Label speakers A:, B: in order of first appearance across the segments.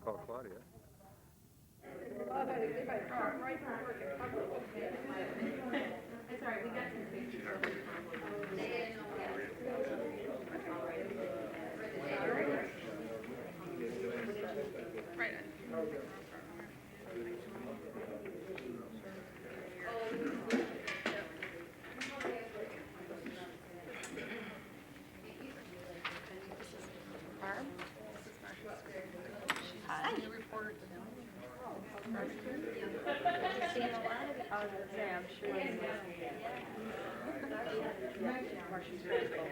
A: call Claudia.
B: It's all right, we got some pictures. Right. Barb?
C: Hi.
B: She's a reporter to them.
C: Seen a lot of it.
B: I was gonna say, I'm sure. Marcia's very cool.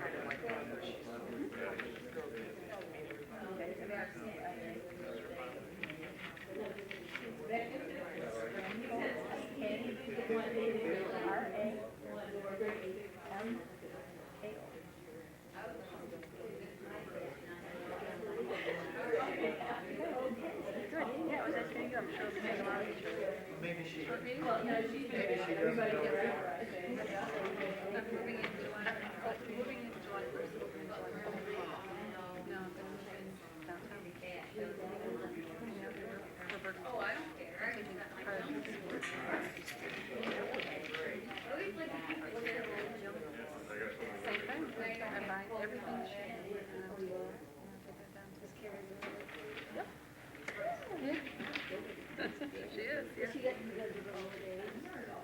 B: Good, yeah, I was asking you, I'm sure we had a lot of each other.
D: Maybe she
B: Short meeting?
D: maybe she doesn't know.
B: I'm moving in July, moving in July 1st. No, I'm gonna move in downtown. Oh, I don't care. I'm taking that car. Same thing, I'm buying everything she has. Take that down to Yep. She is, yeah.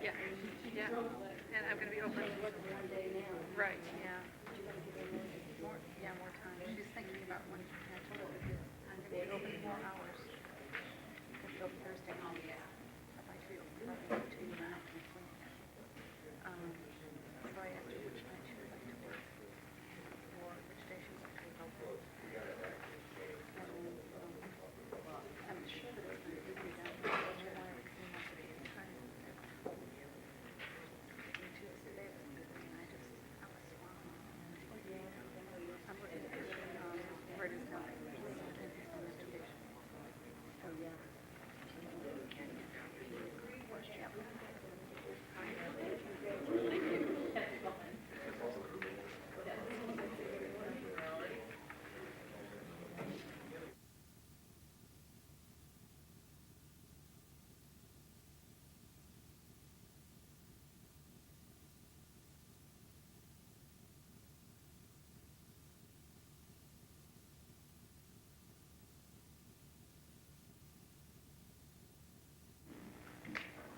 B: Yeah, yeah, and I'm gonna be open. Right, yeah. More time. She's thinking about when, I told her I'm gonna be open more hours. I'm gonna be open Thursday, if I feel, probably 2 now. So I asked her which night she would like to work, or which day she would like to go. I'm sure that it's going to be down to the budget line because we have to be in time. Tuesday, and I was swamped. I'm looking at where it is now. Investigation.
C: Oh, yeah.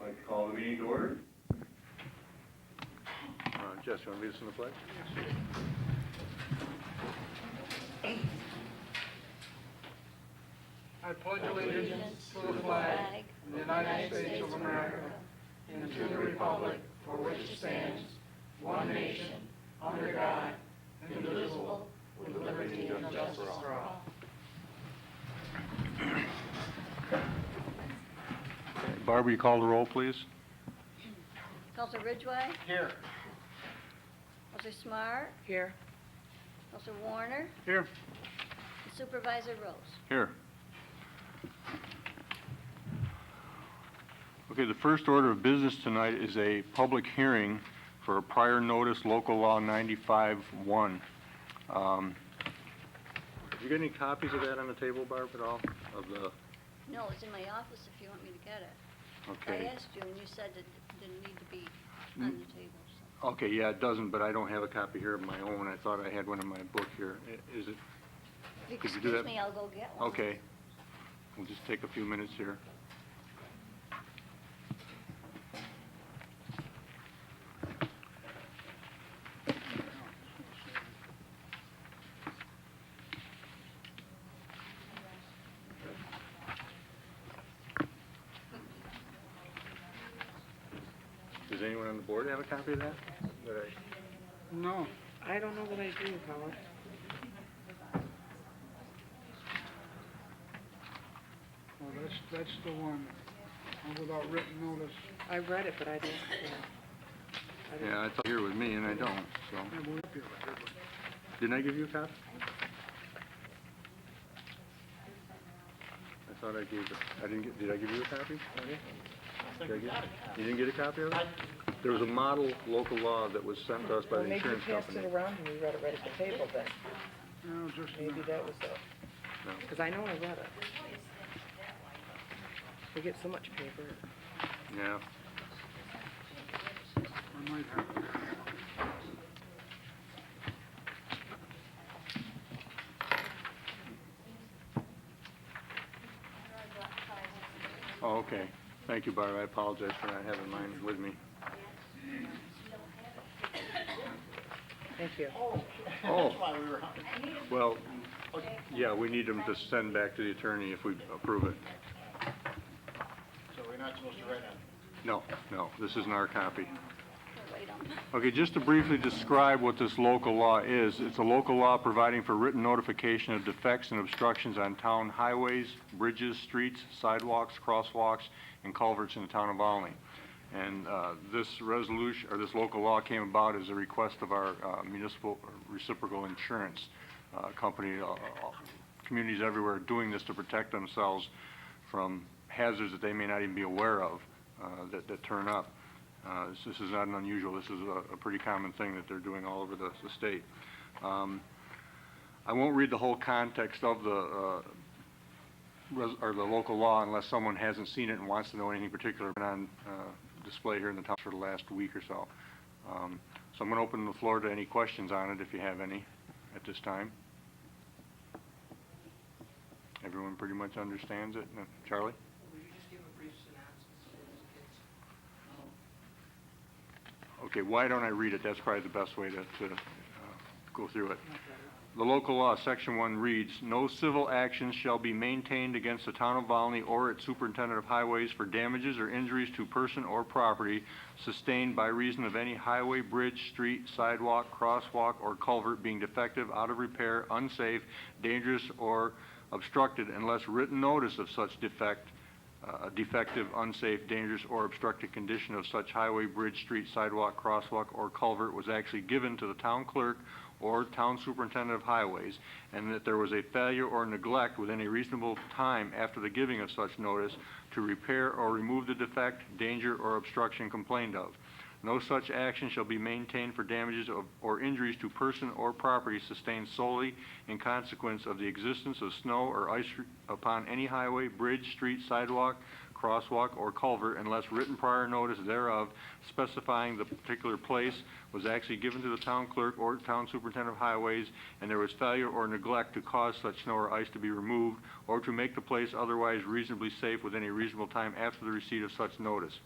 A: I'd like to call the meeting to order. Jess, you want to lead us in the pledge?
D: I pledge allegiance to the flag of the United States of America and to the republic for which it stands, one nation, under God, indivisible, with liberty and justice for all.
A: Barb, will you call the roll, please?
C: Counselor Ridgway,
D: Here.
C: Counselor Smart,
B: Here.
C: Counselor Warner,
A: Here.
C: and Supervisor Rose.
A: Here. Okay, the first order of business tonight is a public hearing for a prior notice, local law 95-1. Have you got any copies of that on the table, Barb, at all? Of the,
C: No, it's in my office if you want me to get it.
A: okay.
C: I asked you and you said that it didn't need to be on the table, so.
A: Okay, yeah, it doesn't, but I don't have a copy here of my own. I thought I had one in my book here. Is it?
C: If
A: Could
C: you
A: you do that?
C: excuse me, I'll go get one.
A: Okay. We'll just take a few minutes here. Does anyone on the board have a copy of that?
D: No.
B: I don't know that I do, Howard.
D: Well, that's the one without written notice.
B: I read it, but I didn't.
A: Yeah, it's here with me, and I don't, so.
D: Yeah, we'll give it.
A: Didn't I give you a copy? I thought I gave it. I didn't get, did I give you a copy? Did I get, you didn't get a copy of it? There was a model local law that was sent to us by the insurance company.
E: Maybe you passed it around and we read it right at the table then.
D: No, just
E: Maybe that was it.
A: No.
E: Because I know I read it. We get so much paper.
A: Yeah. Oh, okay. Thank you, Barb. I apologize for not having mine with me.
E: Thank you.
A: Oh, well, yeah, we need them to send back to the attorney if we approve it.
F: So we're not supposed to write on it?
A: No, no, this isn't our copy.
C: Wait on.
A: Okay, just to briefly describe what this local law is, it's a local law providing for written notification of defects and obstructions on town highways, bridges, streets, sidewalks, crosswalks, and culverts in the town of Volney. And this resolution, or this local law came about as a request of our municipal reciprocal insurance company. Communities everywhere are doing this to protect themselves from hazards that they may not even be aware of that turn up. This is not an unusual. This is a pretty common thing that they're doing all over the state. I won't read the whole context of the local law unless someone hasn't seen it and wants to know anything particular on display here in the town for the last week or so. So I'm going to open the floor to any questions on it if you have any at this time. Everyone pretty much understands it. Charlie?
D: Will you just give a brief synopsis for the kids?
A: Okay, why don't I read it? That's probably the best way to go through it. The local law, Section 1 reads, "No civil action shall be maintained against the town of Volney or its superintendent of highways for damages or injuries to person or property sustained by reason of any highway, bridge, street, sidewalk, crosswalk, or culvert being defective, out of repair, unsafe, dangerous, or obstructed unless written notice of such defective, unsafe, dangerous, or obstructed condition of such highway, bridge, street, sidewalk, crosswalk, or culvert was actually given to the town clerk or town superintendent of highways, and that there was a failure or neglect within a reasonable time after the giving of such notice to repair or remove the defect, danger, or obstruction complained of. No such action shall be maintained for damages or injuries to person or property sustained solely in consequence of the existence of snow or ice upon any highway, bridge, street, sidewalk, crosswalk, or culvert unless written prior notice thereof specifying the particular place was actually given to the town clerk or town superintendent of highways, and there was failure or neglect to cause such snow or ice to be removed or to make the place otherwise reasonably safe within a reasonable time after the receipt of such notice."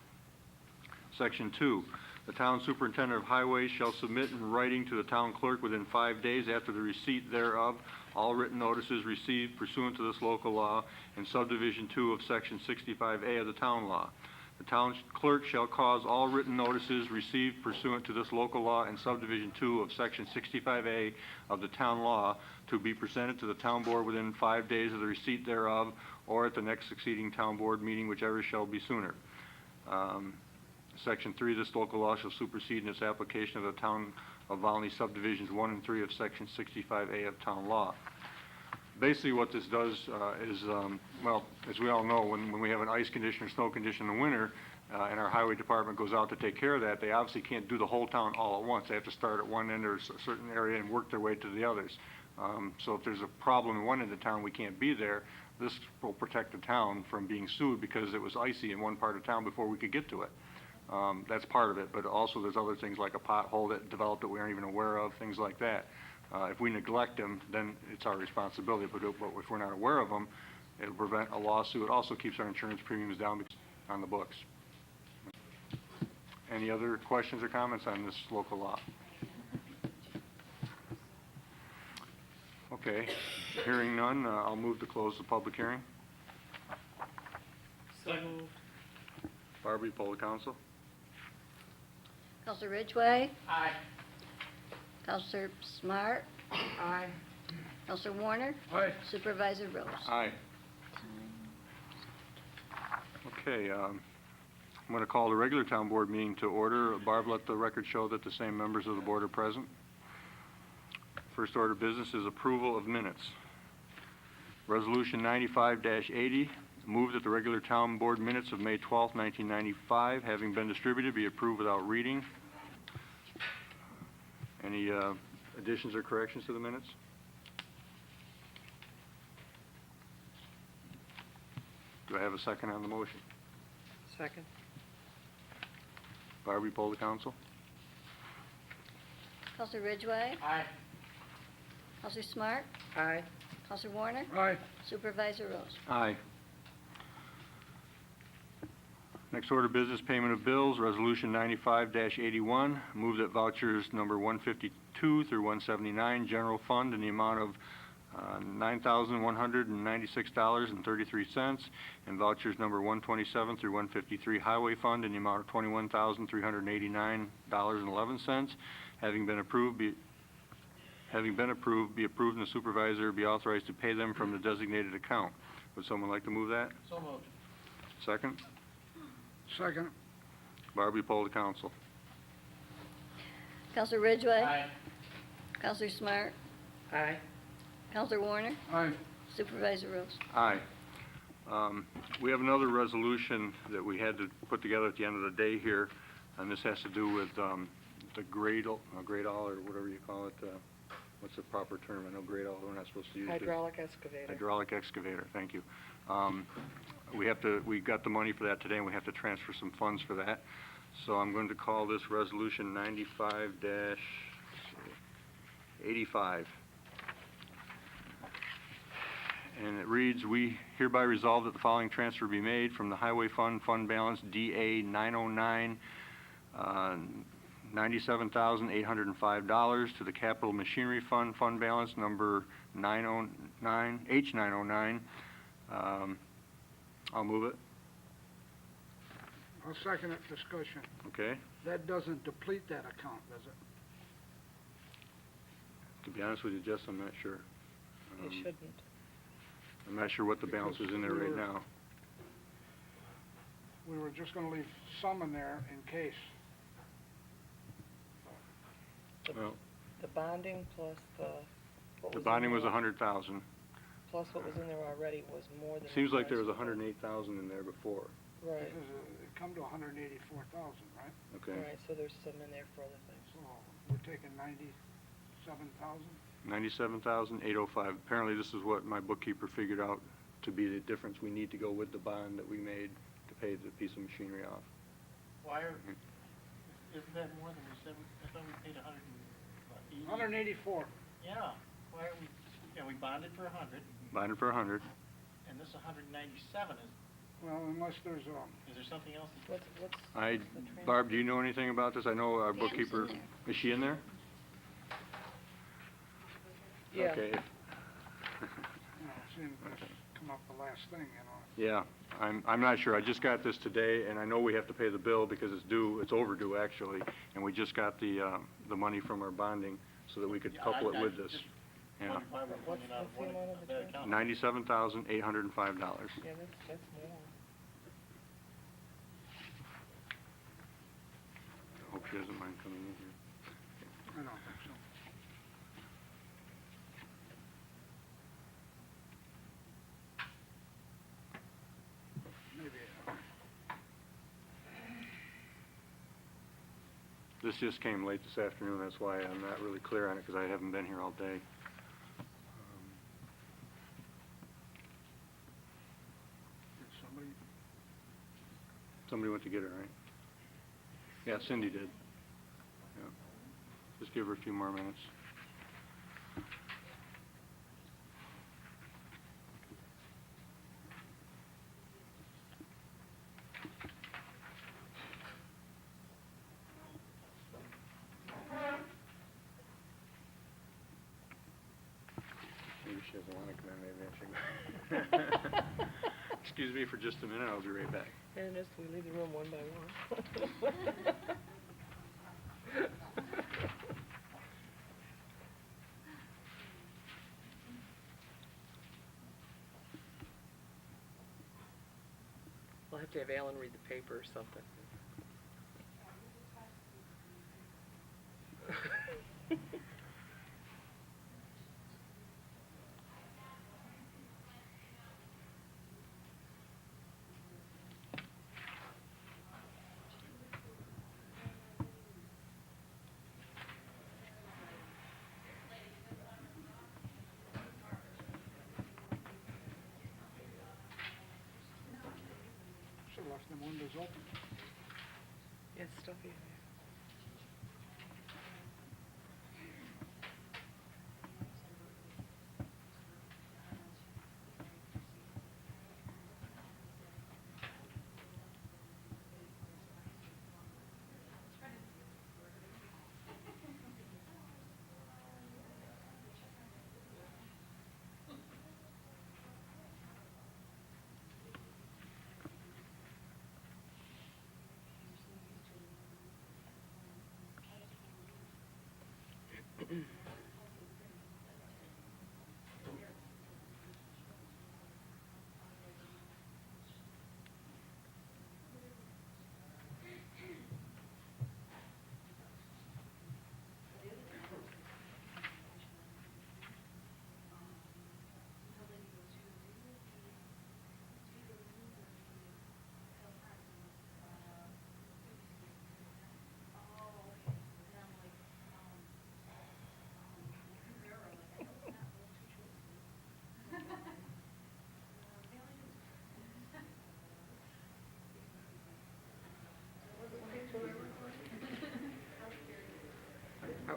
A: Section 2, the town superintendent of highways shall submit in writing to the town clerk within 5 days after the receipt thereof all written notices received pursuant to this local law in subdivision 2 of section 65A of the town law. The town clerk shall cause all written notices received pursuant to this local law in subdivision 2 of section 65A of the town law to be presented to the town board within 5 days of the receipt thereof or at the next succeeding town board meeting, whichever shall be sooner. Section 3, this local law shall supersede in its application of the town of Volney subdivisions 1 and 3 of section 65A of town law. Basically what this does is, well, as we all know, when we have an ice condition or snow condition in the winter, and our highway department goes out to take care of that, they obviously can't do the whole town all at once. They have to start at one end or a certain area and work their way to the others. So if there's a problem in one end of town, we can't be there. This will protect the town from being sued because it was icy in one part of town before we could get to it. That's part of it, but also there's other things like a pothole that developed that we aren't even aware of, things like that. If we neglect them, then it's our responsibility, but if we're not aware of them, it'll prevent a lawsuit. It also keeps our insurance premiums down on the books. Any other questions or comments on this local law? Okay, hearing none, I'll move to close the public hearing.
E: So moved.
A: Barbie, poll the council.
C: Counselor Ridgway,
D: Aye.
C: Counselor Smart,
E: Aye.
C: Counselor Warner,
D: Aye.
C: Supervisor Rose.
A: Aye. Okay, I'm going to call the regular town board meeting to order. Barb, let the record show that the same members of the board are present. First order of business is approval of minutes. Resolution 95-80, move that the regular town board minutes of May 12, 1995, having been distributed, be approved without reading. Any additions or corrections to the minutes? Do Do I have a second on the motion?
E: Second.
A: Barbie, poll the council.
C: Counselor Ridgway,
D: Aye.
C: Counselor Smart,
E: Aye.
C: Counselor Warner,
D: Aye.
C: Supervisor Rose.
A: Aye. Next order of business, payment of bills, Resolution 95-81. Move that vouchers number 152 through 179, General Fund, in the amount of $9,196.33, and vouchers number 127 through 153, Highway Fund, in the amount of $21,389.11. Having been approved, be approved, and the supervisor be authorized to pay them from the designated account. Would someone like to move that?
F: So moved.
A: Second?
D: Second.
A: Barbie, poll the council.
C: Counselor Ridgway,
D: Aye.
C: Counselor Smart,
E: Aye.
C: Counselor Warner,
D: Aye.
C: Supervisor Rose.
A: Aye. We have another resolution that we had to put together at the end of the day here, and this has to do with the gradle, or whatever you call it. What's the proper term? I know gradle, we're not supposed to use it.
E: Hydraulic excavator.
A: Hydraulic excavator, thank you. We got the money for that today, and we have to transfer some funds for that. So I'm going to call this Resolution 95-85. And it reads, we hereby resolve that the following transfer be made from the Highway Fund, fund balance DA 909, $97,805 to the Capital Machinery Fund, fund balance number 909, H909. I'll move it,
D: I'll second it, discussion.
A: okay?
D: That doesn't deplete that account, does it?
A: To be honest with you, Jess, I'm not sure.
E: It shouldn't.
A: I'm not sure what the balance is in there right now.
D: We were just gonna leave some in there in case.
A: Well,
E: The bonding plus what
A: the
E: was in
A: bonding was
E: there-
A: 100,000.
E: Plus what was in there already was more than.
A: Seems like there was
E: the price.
A: 108,000 in there before.
E: Right,
D: It come to 184,000, right?
A: Okay.
E: right, so there's some in there for other things.
D: So we're taking 97,000?
A: 97,805. Apparently, this is what my bookkeeper figured out to be the difference we need to go with the bond that we made to pay the piece of machinery off.
F: Why are, isn't that more than we said? I thought we paid 180.
D: 184.
F: Yeah, why are we, we bonded for 100,
A: Bonded for 100.
F: and this 197
D: Well, unless there's
F: is there something else?
E: What's,
A: I,
E: the transfer?
A: Barb, do you know anything about this? I know our
C: Pam's in
A: bookkeeper.
C: there.
A: Is she in there?
E: Yeah.
A: Okay.
D: seems to come up the last thing,
A: Yeah, I'm not sure. I just got this today, and I know we have to pay the bill because it's due, it's overdue actually, and we just got the money from our bonding so that we could
F: Yeah,
A: couple it
F: I
A: with this.
F: just
A: Yeah,
F: wondered why we're
E: What's-
F: pulling it out of
E: what's the amount of the
F: that account.
A: $97,805.
E: Yeah, that's more.
A: Hope she doesn't mind coming in here.
D: I don't think so. Maybe,
A: This just came late this afternoon, that's why I'm not really clear on it, because I haven't been here all day.
D: did somebody,
A: Somebody went to get her, right? Yeah, Cindy did. Yeah. Just give her a few more minutes. Maybe she doesn't want to come in, maybe I should go. Excuse me for just a minute, I'll be right back.
E: Ernest, we leave the room one by one. We'll have to have Alan read the paper or something.
D: left them windows open.
E: It's stuffy in there.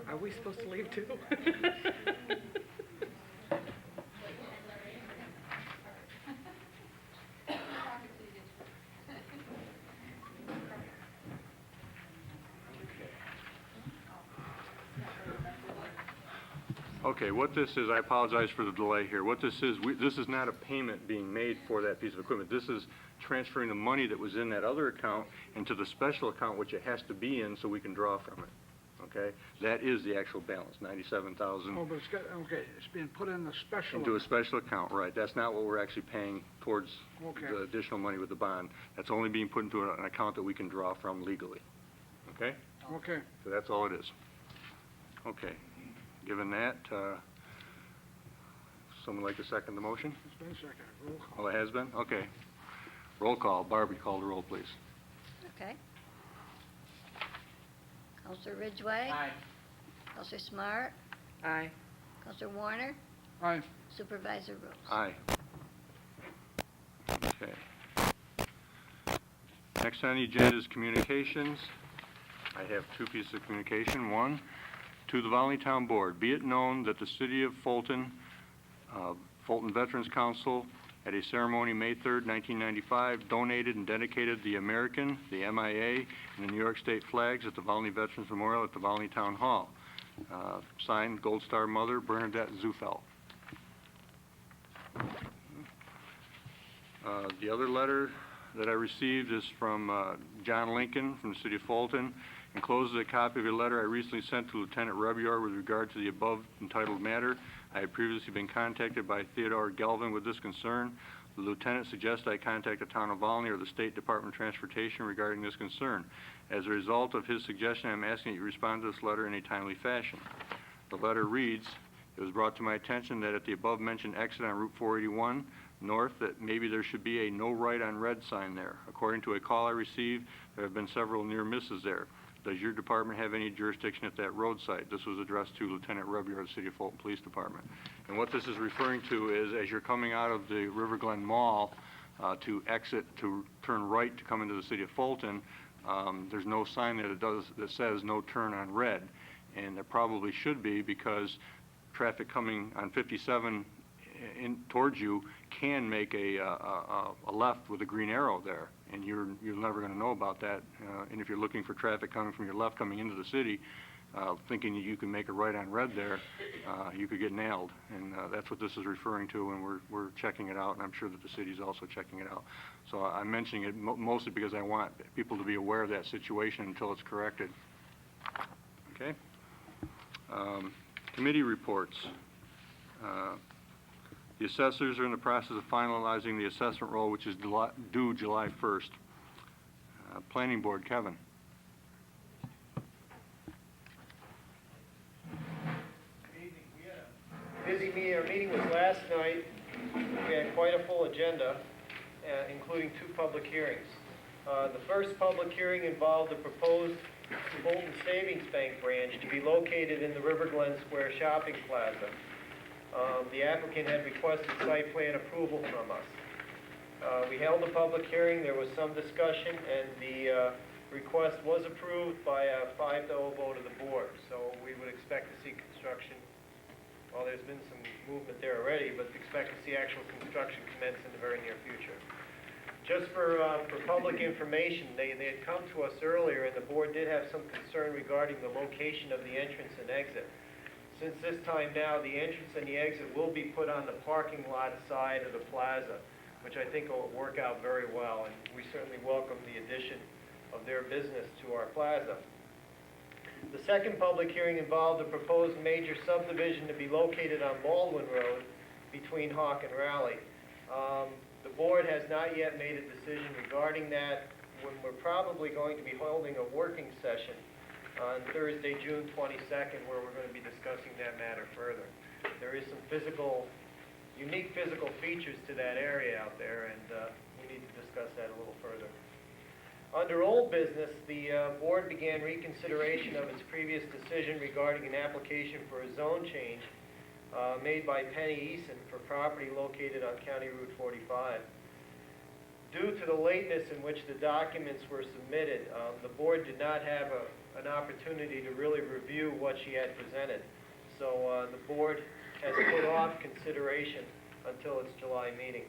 E: Are we supposed to leave too?
A: Okay, what this is, I apologize for the delay here. What this is, this is not a payment being made for that piece of equipment. This is transferring the money that was in that other account into the special account, which it has to be in so we can draw from it. Okay? That is the actual balance, $97,000
D: Oh, but it's got, okay, it's being put in the special.
A: into a special account, right. That's not what we're actually paying towards
D: Okay.
A: the additional money with the bond. That's only being put into an account that we can draw from legally. Okay?
D: Okay.
A: So that's all it is. Okay. Given that, someone like to second the motion?
D: It's been seconded. Roll call.
A: Oh, it has been? Okay. Roll call. Barbie, call the roll, please.
C: Okay. Counselor Ridgway?
F: Aye.
C: Counselor Smart?
E: Aye.
C: Counselor Warner?
D: Aye.
C: Supervisor Rose?
A: Aye. Okay. Next on the agenda is communications. I have two pieces of communication. One, to the Volney Town Board, be it known that the City of Fulton, Fulton Veterans Council, at a ceremony May 3rd, 1995, donated and dedicated the American, the MIA, and the New York State flags at the Volney Veterans Memorial at the Volney Town Hall. Signed, Gold Star Mother, Bernadette Zufeld. The other letter that I received is from John Lincoln from the City of Fulton. Enclosed is a copy of a letter I recently sent to Lieutenant Rebior with regard to the above entitled matter. I had previously been contacted by Theodore Galvin with this concern. The lieutenant suggests I contact the town of Volney or the State Department of Transportation regarding this concern. As a result of his suggestion, I'm asking that you respond to this letter in a timely fashion. The letter reads, it was brought to my attention that at the above mentioned exit on Route 481 north that maybe there should be a no right on red sign there. According to a call I received, there have been several near misses there. Does your department have any jurisdiction at that roadside? This was addressed to Lieutenant Rebior of the City of Fulton Police Department. And what this is referring to is as you're coming out of the River Glen Mall to exit, to turn right to come into the City of Fulton, there's no sign that says no turn on red. And there probably should be because traffic coming on 57 in towards you can make a left with a green arrow there, and you're never going to know about that. And if you're looking for traffic coming from your left coming into the city, thinking that you can make a right on red there, you could get nailed. And that's what this is referring to, and we're checking it out, and I'm sure that the city's also checking it out. So I'm mentioning it mostly because I want people to be aware of that situation until it's corrected. Okay. Committee reports. The assessors are in the process of finalizing the assessment roll, which is due July 1st. Planning Board, Kevin.
G: Good evening. We had a busy meeting. Our meeting was last night. We had quite a full agenda, including 2 public hearings. The first public hearing involved the proposed Fulton Savings Bank branch to be located in the River Glen Square Shopping Plaza. The applicant had requested site plan approval from us. We held a public hearing, there was some discussion, and the request was approved by a 5-0 vote of the board. So we would expect to see construction, well, there's been some movement there already, but expect to see actual construction commence in the very near future. Just for public information, they had come to us earlier, and the board did have some concern regarding the location of the entrance and exit. Since this time now, the entrance and the exit will be put on the parking lot side of the plaza, which I think will work out very well, and we certainly welcome the addition of their business to our plaza. The second public hearing involved a proposed major subdivision to be located on Baldwin Road between Hawk and Raleigh. The board has not yet made a decision regarding that, when we're probably going to be holding a working session on Thursday, June 22nd, where we're going to be discussing that matter further. There is some unique physical features to that area out there, and we need to discuss that a little further. Under old business, the board began reconsideration of its previous decision regarding an application for a zone change made by Penny Eason for property located on County Route 45. Due to the lateness in which the documents were submitted, the board did not have an opportunity to really review what she had presented. So the board has put off consideration until its July meeting.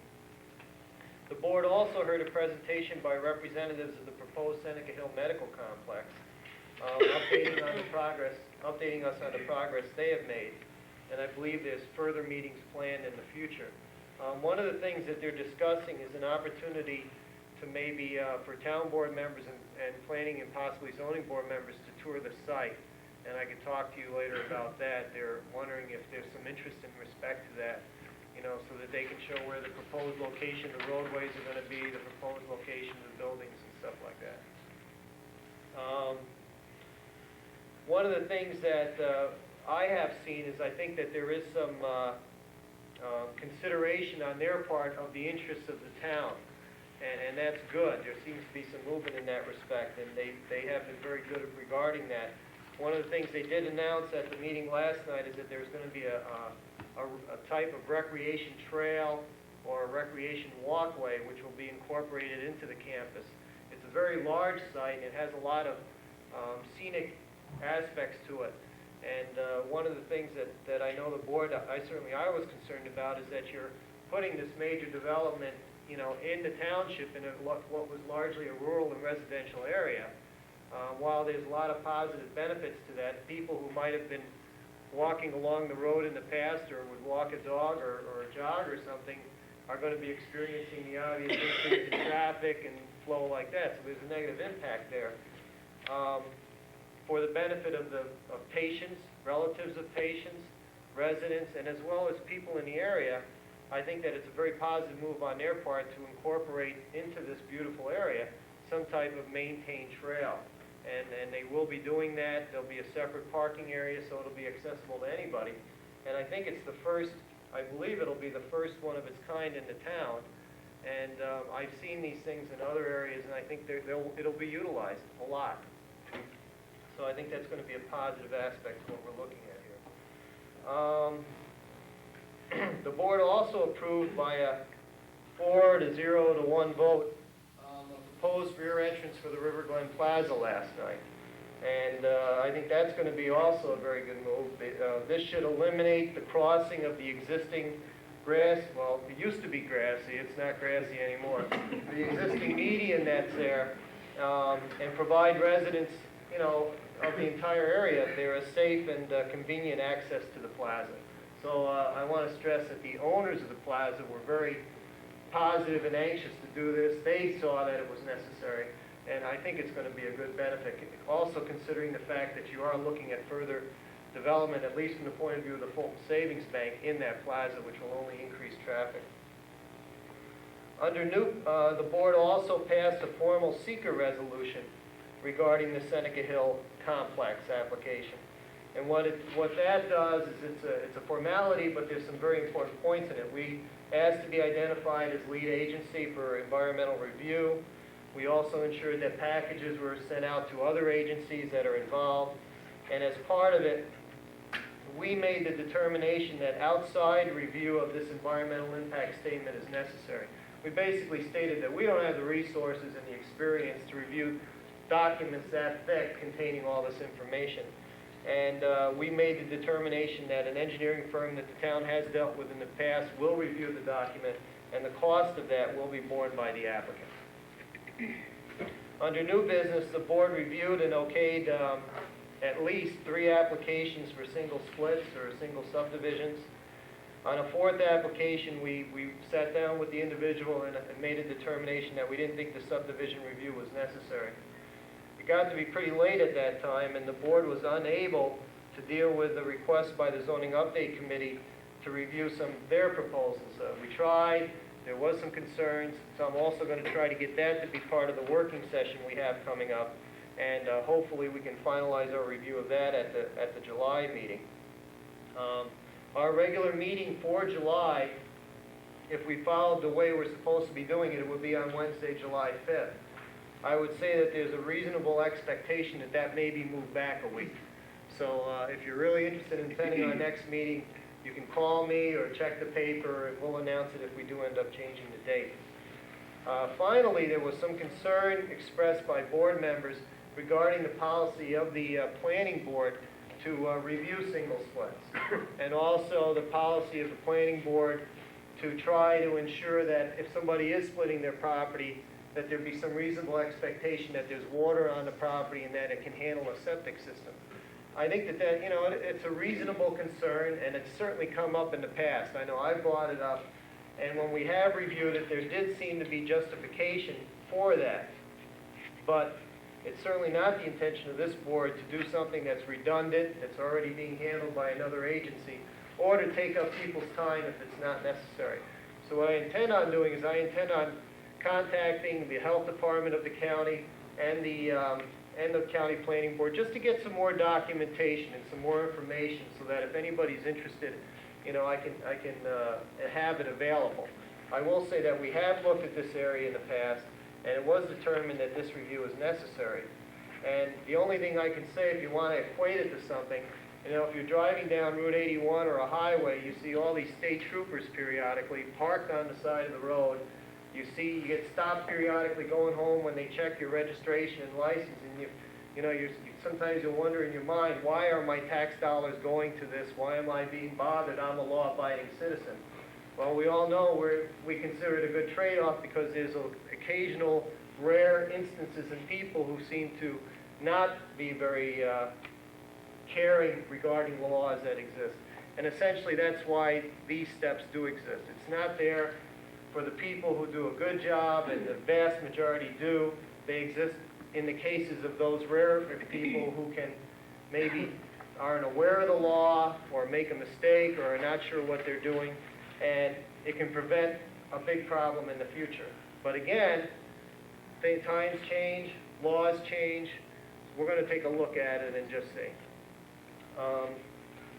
G: The board also heard a presentation by representatives of the proposed Seneca Hill Medical Complex, updating us on the progress they have made, and I believe there's further meetings planned in the future. One of the things that they're discussing is an opportunity to maybe for town board members and planning and possibly zoning board members to tour the site, and I could talk to you later about that. They're wondering if there's some interest in respect to that, so that they can show where the proposed location of the roadways are going to be, the proposed location of the buildings and stuff like that. One of the things that I have seen is I think that there is some consideration on their part of the interests of the town, and that's good. There seems to be some movement in that respect, and they have been very good regarding that. One of the things they did announce at the meeting last night is that there's going to be a type of recreation trail or a recreation walkway which will be incorporated into the campus. It's a very large site, and it has a lot of scenic aspects to it. And one of the things that I know the board, I was concerned about, is that you're putting this major development, in the township in what was largely a rural and residential area. While there's a lot of positive benefits to that, people who might have been walking along the road in the past or would walk a dog or a jog or something are going to be experiencing the obvious increase in traffic and flow like that. So there's a negative impact there. For the benefit of patients, relatives of patients, residents, and as well as people in the area, I think that it's a very positive move on their part to incorporate into this beautiful area some type of maintained trail. And they will be doing that. There'll be a separate parking area, so it'll be accessible to anybody. And I think it's the first, I believe it'll be the first one of its kind in the town. And I've seen these things in other areas, and I think it'll be utilized a lot. So I think that's going to be a positive aspect of what we're looking at here. The board also approved by a 4-0-1 vote a proposed rear entrance for the River Glen Plaza last night. And I think that's going to be also a very good move. This should eliminate the crossing of the existing grass, well, it used to be grassy, it's not grassy anymore, the existing median that's there, and provide residents, of the entire area there a safe and convenient access to the plaza. So I want to stress that the owners of the plaza were very positive and anxious to do this. They saw that it was necessary, and I think it's going to be a good benefit. Also considering the fact that you are looking at further development, at least from the point of view of the Fulton Savings Bank, in that plaza, which will only increase traffic. Under the board also passed a formal seeker resolution regarding the Seneca Hill complex application. And what that does is it's a formality, but there's some very important points in it. We asked to be identified as lead agency for environmental review. We also ensured that packages were sent out to other agencies that are involved. And as part of it, we made the determination that outside review of this environmental impact statement is necessary. we basically stated that we don't have the resources and the experience to review documents that thick containing all this information. And we made the determination that an engineering firm that the town has dealt with in the past will review the document, and the cost of that will be borne by the applicant. Under new business, the board reviewed and okayed at least 3 applications for single splits or single subdivisions. On a 4th application, we sat down with the individual and made a determination that we didn't think the subdivision review was necessary. It got to be pretty late at that time, and the board was unable to deal with the request by the Zoning Update Committee to review some of their proposals. We tried, there was some concerns, so I'm also going to try to get that to be part of the working session we have coming up, and hopefully we can finalize our review of that at the July meeting. Our regular meeting for July, if we followed the way we're supposed to be doing it, it would be on Wednesday, July 5th. I would say that there's a reasonable expectation that that may be moved back a week. So if you're really interested in attending our next meeting, you can call me or check the paper, and we'll announce it if we do end up changing the date. Finally, there was some concern expressed by board members regarding the policy of the planning board to review single splits, and also the policy of the planning board to try to ensure that if somebody is splitting their property, that there be some reasonable expectation that there's water on the property and that it can handle a septic system. I think that, it's a reasonable concern, and it's certainly come up in the past. I know I brought it up, and when we have reviewed it, there did seem to be justification for that. But it's certainly not the intention of this board to do something that's redundant, that's already being handled by another agency, or to take up people's time if it's not necessary. So what I intend on doing is I intend on contacting the health department of the county and the county planning board just to get some more documentation and some more information so that if anybody's interested, I can have it available. I will say that we have looked at this area in the past, and it was determined that this review is necessary. And the only thing I can say, if you want to equate it to something, if you're driving down Route 81 or a highway, you see all these state troopers periodically parked on the side of the road. You get stopped periodically going home when they check your registration and license, and sometimes you'll wonder in your mind, why are my tax dollars going to this? Why am I being bothered? I'm a law-abiding citizen. Well, we all know we consider it a good trade-off because there's occasional rare instances in people who seem to not be very caring regarding laws that exist. And essentially that's why these steps do exist. It's not there for the people who do a good job, and the vast majority do. They exist in the cases of those rare people who maybe aren't aware of the law or make a mistake or are not sure what they're doing, and it can prevent a big problem in the future. But again, times change, laws change. We're going to take a look at it and just see.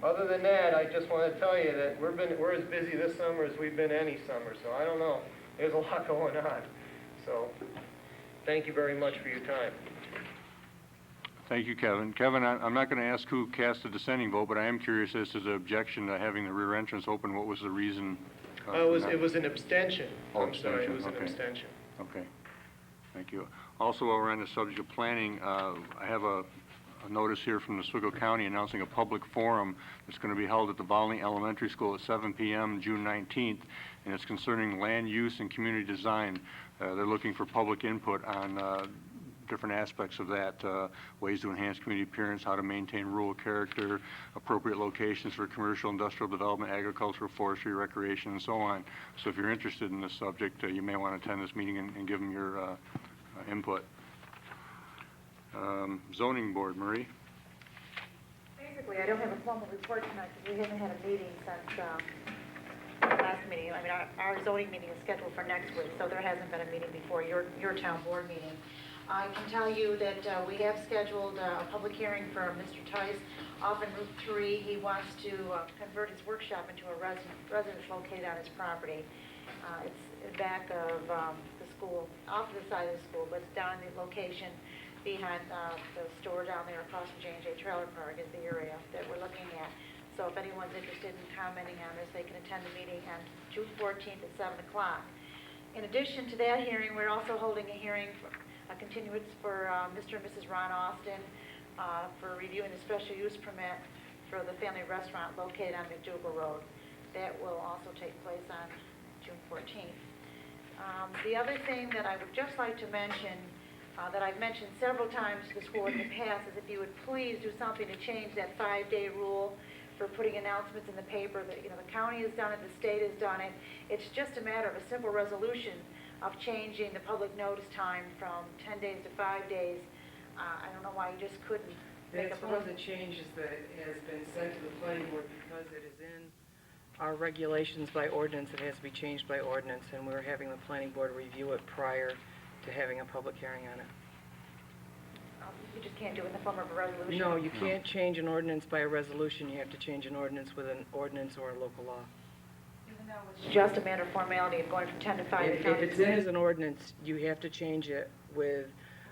G: Other than that, I just want to tell you that we're as busy this summer as we've been any summer, so I don't know. There's a lot going on. So thank you very much for your time.
A: Thank you, Kevin. Kevin, I'm not going to ask who cast the dissenting vote, but I am curious as to the objection to having the rear entrance open. What was the reason?
G: It was an abstention.
A: Oh,
G: I'm sorry, it was an
A: okay.
G: abstention.
A: Okay. Thank you. Also, while we're on the subject of planning, I have a notice here from Oswego County announcing a public forum that's going to be held at the Volney Elementary School at 7 p.m. June 19th, and it's concerning land use and community design. They're looking for public input on different aspects of that, ways to enhance community appearance, how to maintain rural character, appropriate locations for commercial, industrial development, agricultural, forestry, recreation, and so on. So if you're interested in this subject, you may want to attend this meeting and give them your input. Zoning Board, Marie?
B: Basically, I don't have a formal report tonight because we haven't had a meeting since the last meeting. I mean, our zoning meeting is scheduled for next week, so there hasn't been a meeting before your town board meeting. I can tell you that we have scheduled a public hearing for Mr. Tice off in Route 3. He wants to convert his workshop into a residence located on his property. It's back of the school, off to the side of the school, but it's down in the location behind the store down there across from J&J Trailer Park is the area that we're looking at. So if anyone's interested in commenting on this, they can attend the meeting on June 14th at 7 o'clock. In addition to that hearing, we're also holding a hearing, a continuance for Mr. and Mrs. Ron Austin for reviewing the special use permit for the family restaurant located on McDougal Road. That will also take place on June 14th. The other thing that I would just like to mention, that I've mentioned several times to the school in the past, is if you would please do something to change that 5-day rule for putting announcements in the paper. That, the county has done it, the state has done it. It's just a matter of a simple resolution of changing the public notice time from 10 days to 5 days. I don't know why you just couldn't make
E: That's
B: up a
E: one of the
B: resolution.
E: changes that has been sent to the planning board because it is in our regulations by ordinance. It has to be changed by ordinance, and we're having the planning board review it prior to having a public hearing on it.
B: You just can't do it in the form of a resolution.
E: No, you can't change an ordinance by a resolution. You have to change an ordinance with an ordinance or a local law.
B: Even though it's just a matter of formality of going from 10 to 5.
E: If it's in as an ordinance, you have to change it with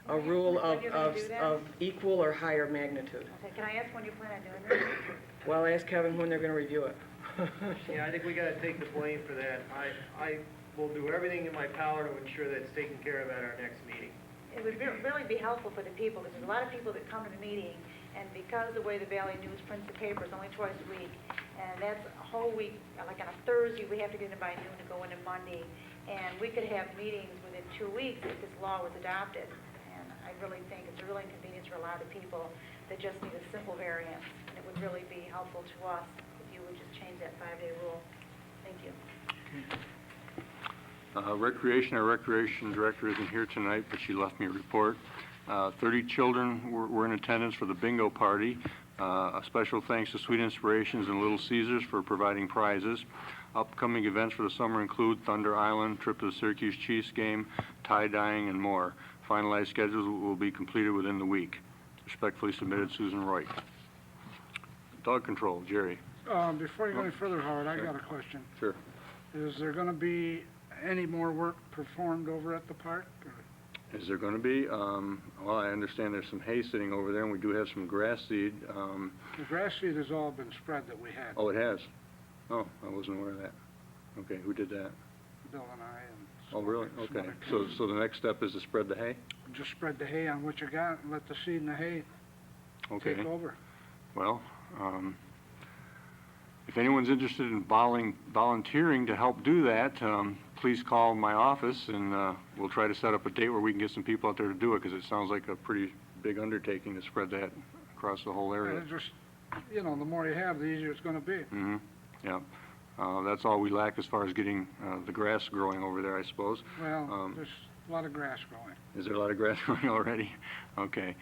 E: a rule
B: When you're gonna do that?
E: of equal or higher magnitude.
B: Okay, can I ask when you plan on doing that?
E: Well, ask Kevin when they're going to review it.
G: Yeah, I think we gotta take the blame for that. I will do everything in my power to ensure that it's taken care of at our next meeting.
B: It would really be helpful for the people, because there's a lot of people that come to the meeting, and because the way the Valley News prints the paper is only twice a week, and that's a whole week, like on a Thursday, we have to get in by noon to go into Monday, and we could have meetings within 2 weeks if this law was adopted. And I really think it's a real inconvenience for a lot of people that just need a simple variance, and it would really be helpful to us if you would just change that 5-day rule. Thank you.
A: Our recreation director isn't here tonight, but she left me a report. 30 children were in attendance for the bingo party. A special thanks to Sweet Inspirations and Little Caesars for providing prizes. Upcoming events for the summer include Thunder Island, trip to the Syracuse Chiefs game, tie-dyeing, and more. Finalized schedules will be completed within the week. Respectfully submitted, Susan Roy. Dog control, Jerry.
F: Before you go any further, Howard, I got a question.
A: Sure.
F: Is there gonna be any more work performed over at the park? Or-
A: Is there going to be? Well, I understand there's some hay sitting over there, and we do have some grass seed.
F: The grass seed has all been spread that we had,
A: Oh, it has? Oh, I wasn't aware of that. Okay, who did that?
F: Bill and I, and.
A: Oh, really?
F: some
A: Okay.
F: other
A: So,
F: kids.
A: so the next step is to spread the hay?
F: Just spread the hay on what you got and let the seed and the hay
A: Okay.
F: take over.
A: Well, if anyone's interested in volunteering to help do that, please call my office, and we'll try to set up a date where we can get some people out there to do it, because it sounds like a pretty big undertaking to spread that across the whole
F: And
A: area.
F: it just, the more you have, the easier it's gonna be.
A: Mm-hmm, yeah. That's all we lack as far as getting the grass growing over there, I suppose.
F: Well, there's a lot of grass growing.
A: Is there a lot of grass growing already? Okay.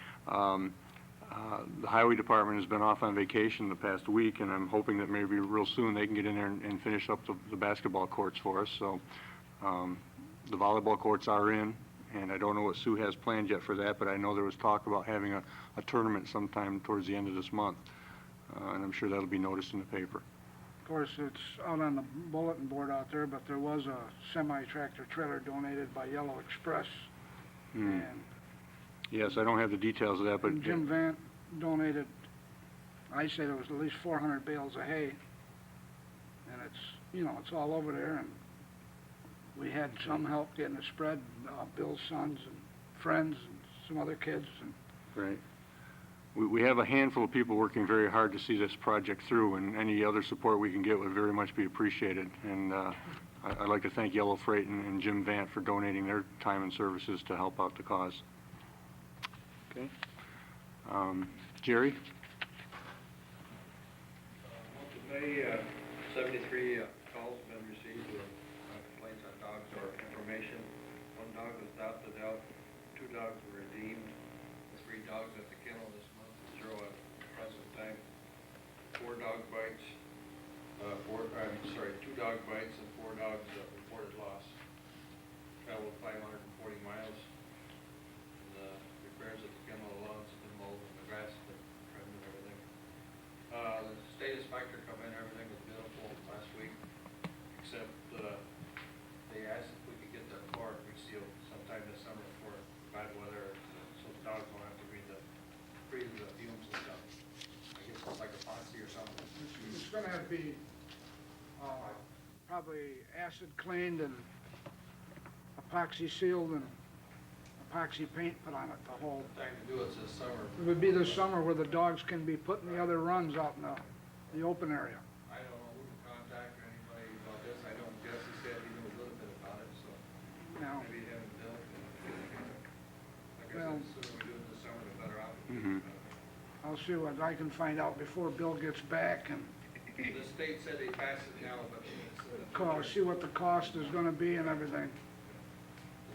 A: The highway department has been off on vacation the past week, and I'm hoping that maybe real soon they can get in there and finish up the basketball courts for us. So the volleyball courts are in, and I don't know what Sue has planned yet for that, but I know there was talk about having a tournament sometime towards the end of this month, and I'm sure that'll be noticed in the paper.
F: Of course, it's out on the bulletin board out there, but there was a semi-tractor trailer donated by Yellow Express.
A: Hmm.
F: And
A: Yes, I don't have the details of that, but
F: Jim Vant donated, I say there was at least 400 bales of hay. And it's, it's all over there, and we had some help getting it spread, Bill's sons and friends and some other kids, and
A: right. We have a handful of people working very hard to see this project through, and any other support we can get would very much be appreciated. And I'd like to thank Yellow Freight and Jim Vant for donating their time and services to help out the cause. Okay. Jerry?
H: Today, 73 calls have been received with complaints on dogs or information. 1 dog was adopted out, 2 dogs were redeemed, 3 dogs at the kennel this month, 0 at the present time. 4 dog bites, 2 dog bites and 4 dogs reported loss. Traveled 540 miles. The repairs at the kennel alone has been mowed and the grass has been trimmed and everything. The state inspector come in, everything was beautiful last week, except they asked if we could get the floor resealed sometime this summer for bad weather, so the dogs don't have to breathe the fumes and stuff. I guess it's like epoxy or something.
F: it's gonna have to be, probably acid cleaned and epoxy sealed and epoxy paint put on it, the whole.
H: Time to do it's this summer.
F: It would be this summer where the dogs can be putting the other runs out in the open area.
H: I don't know who to contact or anybody about this. I know Jesse said he knew a little bit about it, so
F: Now,
H: maybe him and Bill can. Like I
F: Well-
H: said, the sooner we do it this summer, the better off.
A: Mhm.
F: I'll see what I can find out before Bill gets back and
H: The state said they passed it now, but it's,
F: see what the cost is gonna be and everything.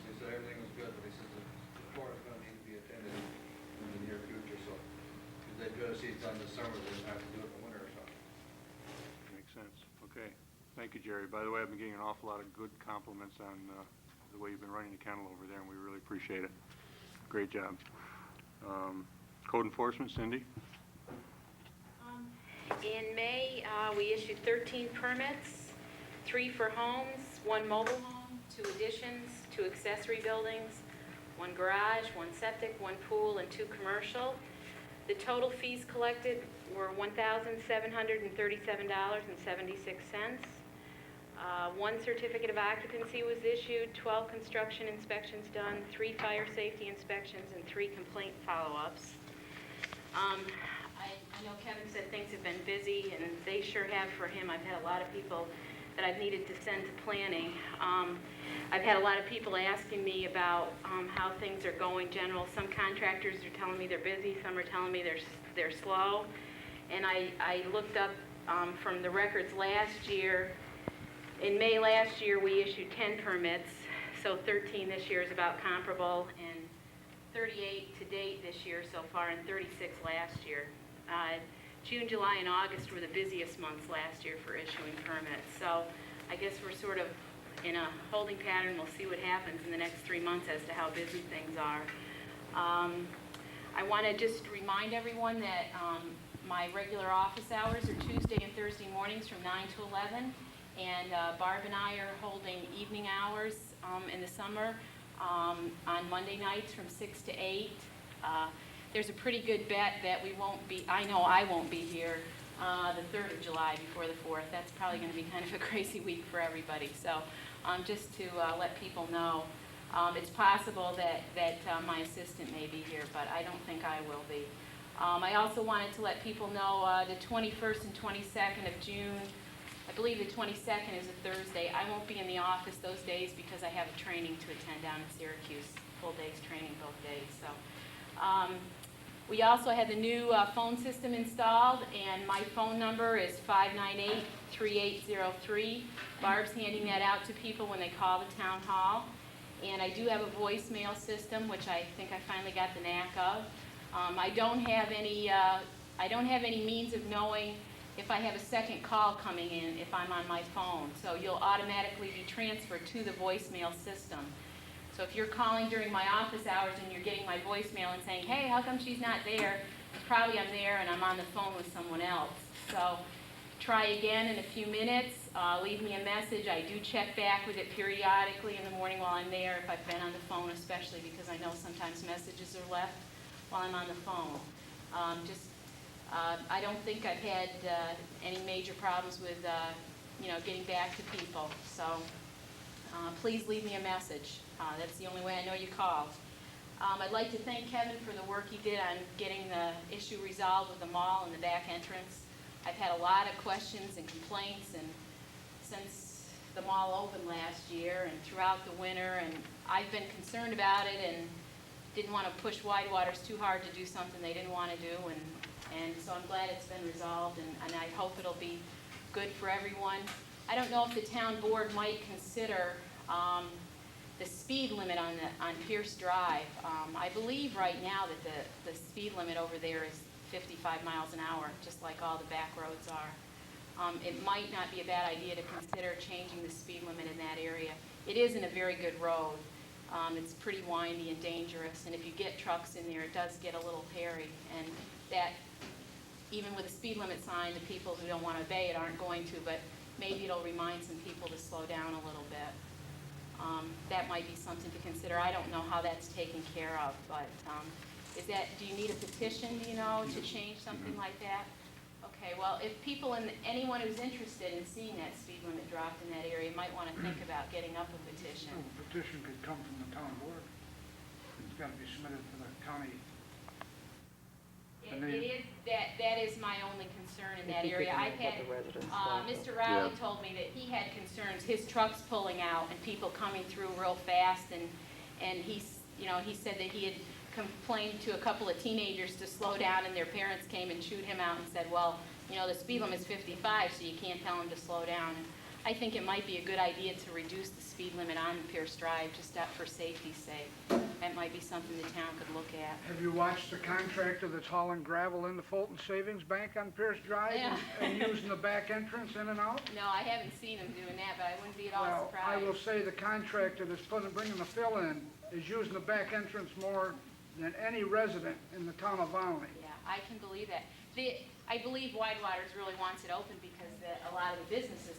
H: They said everything was good, but they said the floor is gonna need to be attended in the near future, so. If they'd rather see it done this summer, they would have to do it in the winter or something.
A: Makes sense. Okay. Thank you, Jerry. By the way, I've been getting an awful lot of good compliments on the way you've been running the kennel over there, and we really appreciate it. Great job. Code enforcement, Cindy?
I: In May, we issued 13 permits, 3 for homes, 1 mobile home, 2 additions, 2 accessory buildings, 1 garage, 1 septic, 1 pool, and 2 commercial. The total fees collected were $1,737.76. 1 certificate of occupancy was issued, 12 construction inspections done, 3 fire safety inspections, and 3 complaint follow-ups. I know Kevin said things have been busy, and they sure have for him. I've had a lot of people that I've needed to send to planning. I've had a lot of people asking me about how things are going general. Some contractors are telling me they're busy, some are telling me they're slow. And I looked up from the records last year. In May last year, we issued 10 permits, so 13 this year is about comparable, and 38 to date this year so far, and 36 last year. June, July, and August were the busiest months last year for issuing permits. So I guess we're sort of in a holding pattern. We'll see what happens in the next 3 months as to how busy things are. I want to just remind everyone that my regular office hours are Tuesday and Thursday mornings from 9 to 11, and Barb and I are holding evening hours in the summer on Monday nights from 6 to 8. There's a pretty good bet that we won't be, I know I won't be here the 3rd of July before the 4th. That's probably going to be kind of a crazy week for everybody. So just to let people know, it's possible that my assistant may be here, but I don't think I will be. I also wanted to let people know the 21st and 22nd of June, I believe the 22nd is a Thursday. I won't be in the office those days because I have a training to attend down in Syracuse, full day's training both days. So. We also had the new phone system installed, and my phone number is 598-3803. Barb's handing that out to people when they call the town hall. And I do have a voicemail system, which I think I finally got the knack of. I don't have any means of knowing if I have a second call coming in if I'm on my phone. So you'll automatically be transferred to the voicemail system. So if you're calling during my office hours and you're getting my voicemail and saying, hey, how come she's not there? It's probably I'm there and I'm on the phone with someone else. So try again in a few minutes. Leave me a message. I do check back with it periodically in the morning while I'm there if I've been on the phone, especially because I know sometimes messages are left while I'm on the phone. I don't think I've had any major problems with getting back to people. So please leave me a message. That's the only way I know you called. I'd like to thank Kevin for the work he did on getting the issue resolved with the mall and the back entrance. I've had a lot of questions and complaints, and since the mall opened last year and throughout the winter, and I've been concerned about it and didn't want to push Widewaters too hard to do something they didn't want to do, and so I'm glad it's been resolved, and I hope it'll be good for everyone. I don't know if the town board might consider the speed limit on Pierce Drive. I believe right now that the speed limit over there is 55 miles an hour, just like all the back roads are. It might not be a bad idea to consider changing the speed limit in that area. It isn't a very good road. It's pretty windy and dangerous, and if you get trucks in there, it does get a little hairy, and that, even with a speed limit sign, the people who don't want to obey it aren't going to, but maybe it'll remind some people to slow down a little bit. That might be something to consider. I don't know how that's taken care of, but do you need a petition, to change something like that? Okay. Okay, well, if people, anyone who's interested in seeing that speed limit dropped in that area might want to think about getting up a petition.
F: A petition could come from the town board. It's gotta be submitted to the county.
I: It is, that is my only concern in that area. I've had, Mr. Rowley
A: Yeah.
I: told me that he had concerns, his truck's pulling out and people coming through real fast, and he's, he said that he had complained to a couple of teenagers to slow down, and their parents came and chewed him out and said, well, the speed limit's 55, so you can't tell them to slow down. And I think it might be a good idea to reduce the speed limit on Pierce Drive, just for safety's sake. That might be something the town could look at.
F: Have you watched the contractor that's hauling gravel into Fulton Savings Bank on Pierce Drive
I: Yeah.
F: and using the back entrance in and out?
I: No, I haven't seen him doing that, but I wouldn't be at all
F: Well, I
I: surprised.
F: will say the contractor that's bringing the fill in is using the back entrance more than any resident in the town of Volney.
I: Yeah, I can believe that. I believe Widewaters really wants it open because a lot of the businesses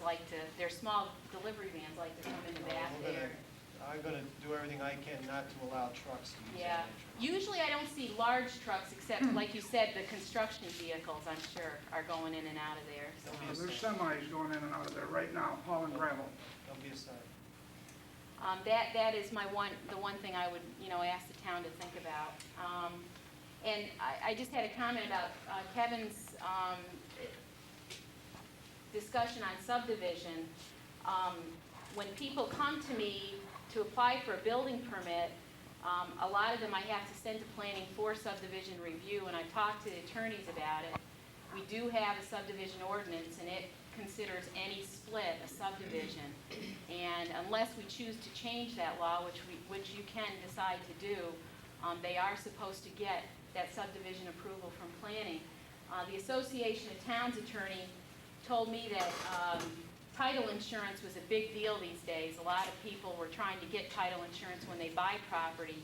I: their small delivery vans like to come in the back there.
G: I'm gonna do everything I can not to allow trucks to use
I: Yeah,
G: that entrance.
I: usually I don't see large trucks except, like you said, the construction vehicles, I'm sure, are going in and out of there. So.
F: There's semis going in and out of there right now, hauling gravel.
G: There'll be a sign.
I: That is the one thing I would, ask the town to think about. And I just had a comment about Kevin's discussion on subdivision. When people come to me to apply for a building permit, a lot of them I have to send to planning for subdivision review, and I've talked to the attorneys about it. We do have a subdivision ordinance, and it considers any split a subdivision. And unless we choose to change that law, which you can decide to do, they are supposed to get that subdivision approval from planning. The Association of Towns attorney told me that title insurance was a big deal these days. A lot of people were trying to get title insurance when they buy property.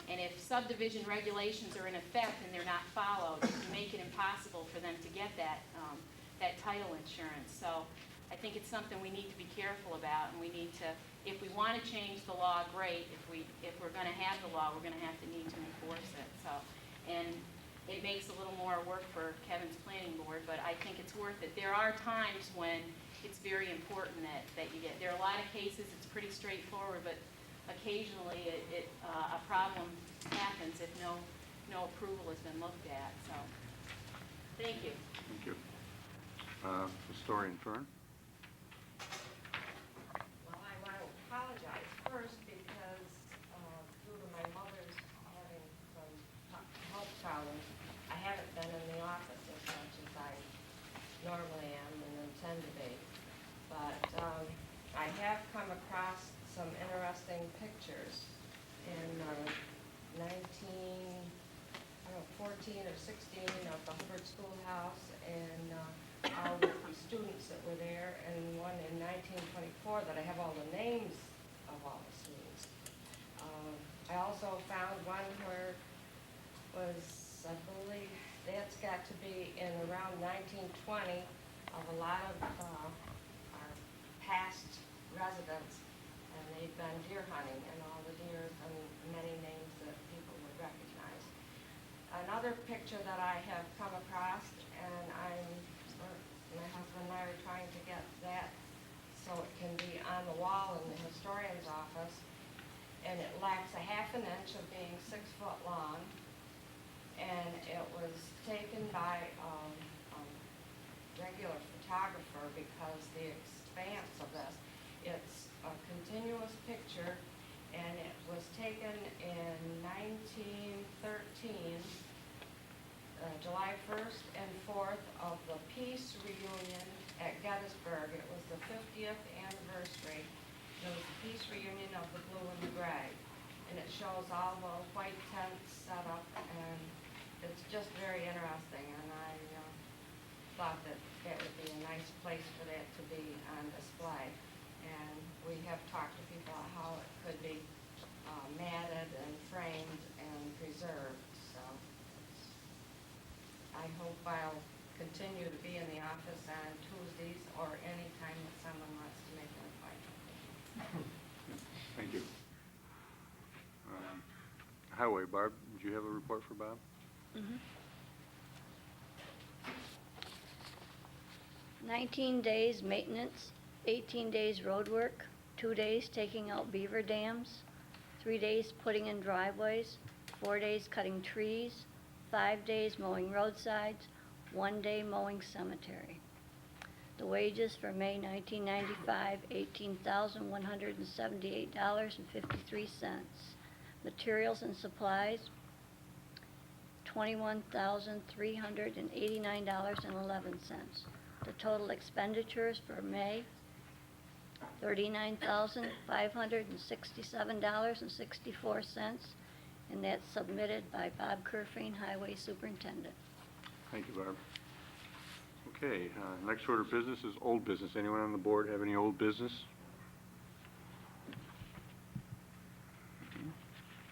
I: And if subdivision regulations are in effect and they're not followed, it can make it impossible for them to get that title insurance. So I think it's something we need to be careful about, and we need to, if we want to change the law, great. If we're going to have the law, we're going to have to need to enforce it. So, and it makes a little more work for Kevin's planning board, but I think it's worth it. There are times when it's very important that you get. There are a lot of cases, it's pretty straightforward, but occasionally a problem happens if no approval has been looked at. So, thank you.
A: Thank you. Historian Fern?
J: Well, I want to apologize first because due to my mother's having some health problems, I haven't been in the office as much as I normally am and intend to be. But I have come across some interesting pictures in 14 or 16 of the Hubbard Schoolhouse and all the students that were there, and one in 1924 that I have all the names of all the students. I also found one where I believe that's got to be in around 1920 of a lot of our past residents, and they've been deer hunting, and all the deer and many names that people would recognize. Another picture that I have come across, and my husband and I are trying to get that so it can be on the wall in the historian's office, and it lacks a half an inch of being 6 foot long, and it was taken by a regular photographer because the expanse of this, it's a continuous picture, and it was taken in 1913, July 1st and 4th of the peace reunion at Gettysburg. It was the 50th anniversary. It was the peace reunion of the blue and the gray. And it shows all the white tents set up, and it's just very interesting. And I thought that would be a nice place for that to be on display. And we have talked to people about how it could be matted and framed and preserved. So I hope I'll continue to be in the office on Tuesdays or any time that someone wants to make an appointment.
A: Thank you. Highway, Barb, did you have a report for Bob?
C: 19 days maintenance, 18 days road work, 2 days taking out beaver dams, 3 days putting in driveways, 4 days cutting trees, 5 days mowing roadsides, 1 day mowing cemetery. The wages for May 1995, $18,178.53. Materials and supplies, $21,389.11. The total expenditures for May, $39,567.64, and that's submitted by Bob Kerfing, Highway Superintendent.
A: Thank you, Barb. Okay, next order of business is old business. Anyone on the board have any old business?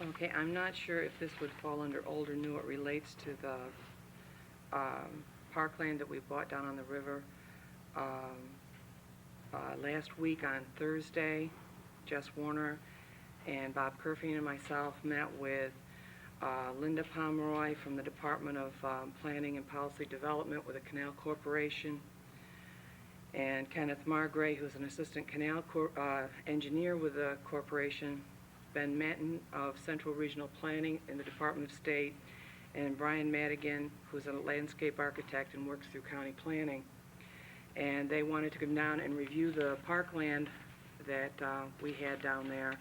E: Okay, I'm not sure if this would fall under old or new. It relates to the parkland that we bought down on the river. Last week on Thursday, Jess Warner and Bob Kerfing and myself met with Linda Pomeroy from the Department of Planning and Policy Development with the Canal Corporation, and Kenneth Margray, who's an assistant canal engineer with the corporation, Ben Manton of Central Regional Planning in the Department of State, and Brian Madigan, who's a landscape architect and works through county planning. And they wanted to come down and review the parkland that we had down there.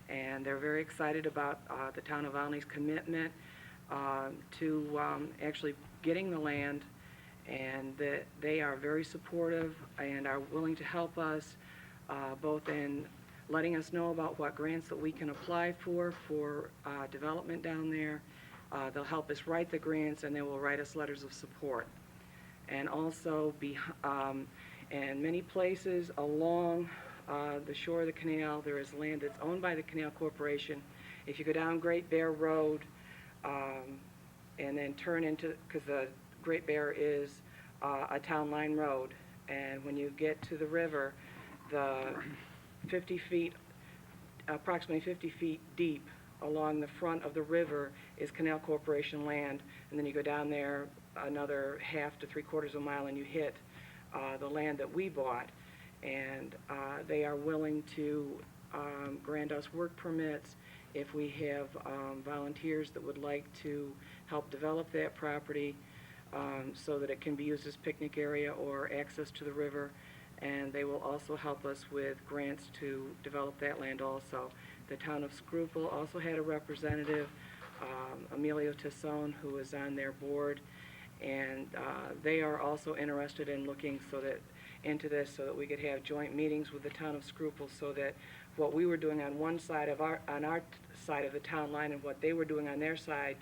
E: And they're very excited about the town of Volney's commitment to actually getting the land, and that they are very supportive and are willing to help us both in letting us know about what grants that we can apply for development down there. They'll help us write the grants, and they will write us letters of support. And also in many places along the shore of the canal, there is land that's owned by the Canal Corporation. If you go down Great Bear Road and then turn into, because the Great Bear is a town line road, and when you get to the river, the 50 feet, approximately 50 feet deep along the front of the river is Canal Corporation land, and then you go down there another half to 3/4 of a mile and you hit the land that we bought. And they are willing to grant us work permits if we have volunteers that would like to help develop that property so that it can be used as picnic area or access to the river. And they will also help us with grants to develop that land also. The town of Scrupule also had a representative, Emilio Tassone, who is on their board, and they are also interested in looking into this so that we could have joint meetings with the town of Scrupule, so that what we were doing on one side of our side of the town line and what they were doing on their side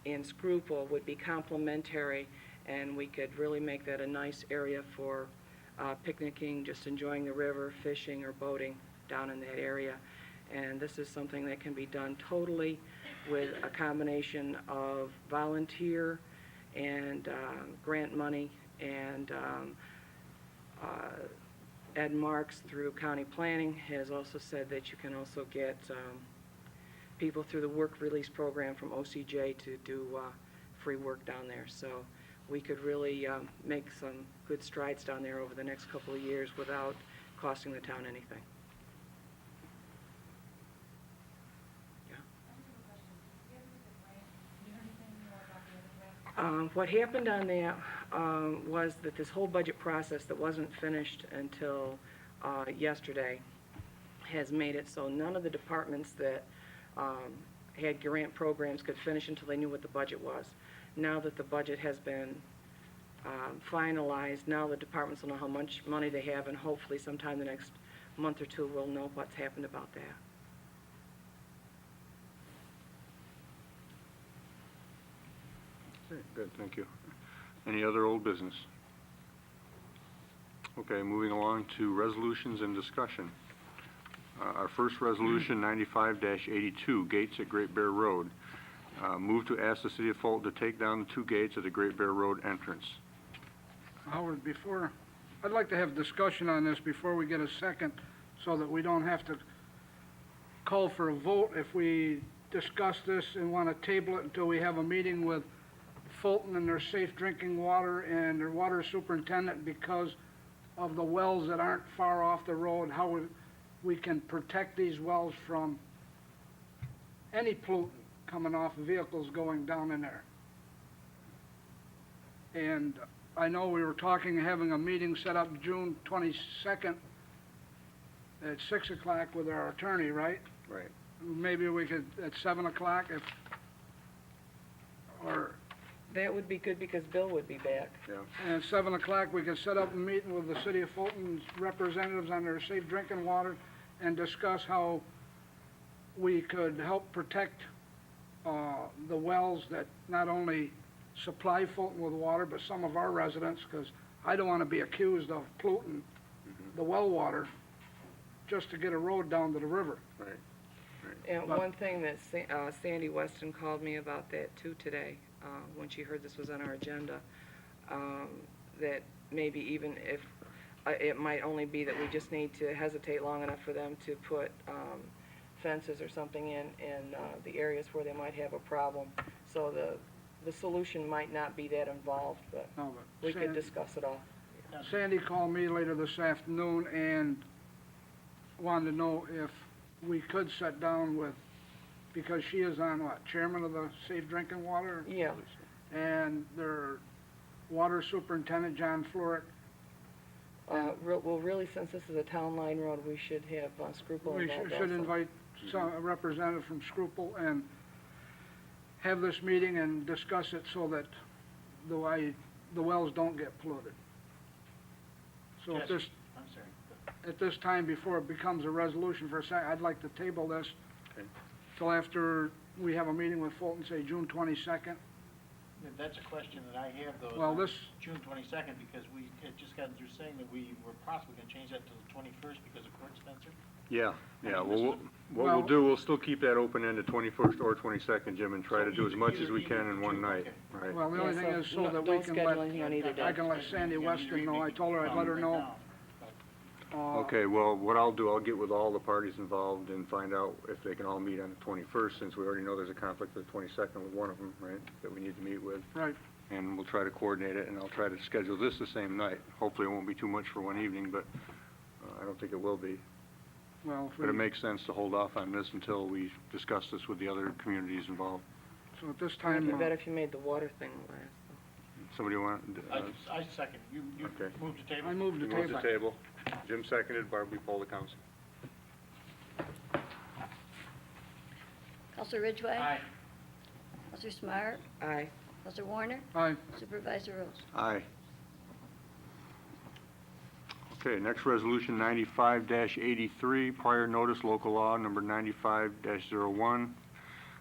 E: in Scrupule would be complementary, and we could really make that a nice area for picnicking, just enjoying the river, fishing or boating down in that area. And this is something that can be done totally with a combination of volunteer and grant money, and Ed Marks through county planning has also said that you can also get people through the work release program from OCJ to do free work down there. So we could really make some good strides down there over the next couple of years without costing the town anything. What happened on that was that this whole budget process that wasn't finished until yesterday has made it so none of the departments that had grant programs could finish until they knew what the budget was. Now that the budget has been finalized, now the departments will know how much money they have, and hopefully sometime the next month or two we'll know what's happened about that.
A: Okay, good, thank you. Any other old business? Okay, moving along to resolutions and discussion. Our first resolution, 95-82, gates at Great Bear Road. Move to ask the City of Fulton to take down the 2 gates at the Great Bear Road entrance.
F: Howard, I'd like to have discussion on this before we get a second, so that we don't have to call for a vote if we discuss this and want to table it until we have a meeting with Fulton and their safe drinking water and their water superintendent, because of the wells that aren't far off the road, how we can protect these wells from any pollutant coming off vehicles going down in there. And I know we were talking, having a meeting set up June 22nd at 6 o'clock with our attorney, right?
A: Right.
F: Maybe we could, at 7 o'clock, if, or,
E: That would be good because Bill would be back.
A: Yeah.
F: and at 7 o'clock, we could set up a meeting with the city of Fulton's representatives on their safe drinking water and discuss how we could help protect the wells that not only supply Fulton with water, but some of our residents, because I don't want to be accused of polluting the well water just to get a road down to the river.
A: Right.
E: And
F: But-
E: one thing that Sandy Weston called me about that too today, when she heard this was on our agenda, that maybe even if, it might only be that we just need to hesitate long enough for them to put fences or something in the areas where they might have a problem. So the solution might not be that involved, but
F: No, but
E: we could
F: Sandy-
E: discuss it all.
F: Sandy called me later this afternoon and wanted to know if we could sit down with, because she is on, what, chairman of the Safe Drinking Water?
E: Yeah.
F: And their water superintendent, John Florick.
E: Well, really, since this is a town line road, we should have Scruple
F: We
E: involved
F: should
E: also.
F: invite a representative from Scruple and have this meeting and discuss it so that the wells don't get polluted. So at this,
G: I'm sorry.
F: at this time, before it becomes a resolution for a second, I'd like to table this
A: Okay.
F: till after we have a meeting with Fulton, say June 22nd.
K: That's a question that I have, though,
F: Well,
K: is on
F: this-
K: June 22nd, because we had just gotten through saying that we were possibly going to change that to the 21st because of court, Spencer.
A: Yeah,
K: I mean,
A: well,
K: this
A: what
F: Well-
A: we'll do, we'll still keep that open-ended 21st or 22nd, Jim, and try
K: So
A: to do as
K: either-
A: much as we
K: either
A: can in
K: two,
A: one night,
K: okay.
A: right?
F: Well, the only
E: Yeah,
F: thing is so that we
E: don't
F: can
E: schedule anything on either day.
F: I can let Sandy Weston know. I told her I'd let her know.
A: Okay, well, what I'll do, I'll get with all the parties involved and find out if they can all meet on the 21st, since we already know there's a conflict with the 22nd with one of them, right, that we need to meet with.
F: Right.
A: And we'll try to coordinate it, and I'll try to schedule this the same night. Hopefully, it won't be too much for one evening, but I don't think it will be.
F: Well, if
A: But it
F: we,
A: makes sense to hold off on this until we discuss this with the other communities involved.
F: so at this
E: It'd
F: time,
E: be better if you made the water thing last.
A: Somebody want,
K: I second. You
A: Okay.
K: moved the table?
F: I moved the
A: move the
F: table.
A: table. Jim seconded, Barb, we poll the council.
C: Counselor Ridgway?
K: Aye.
C: Counselor Smart?
E: Aye.
C: Counselor Warner?
F: Aye.
C: Supervisor Rose?
A: Aye. Okay, next resolution, 95-83, prior notice, local law number 95-01.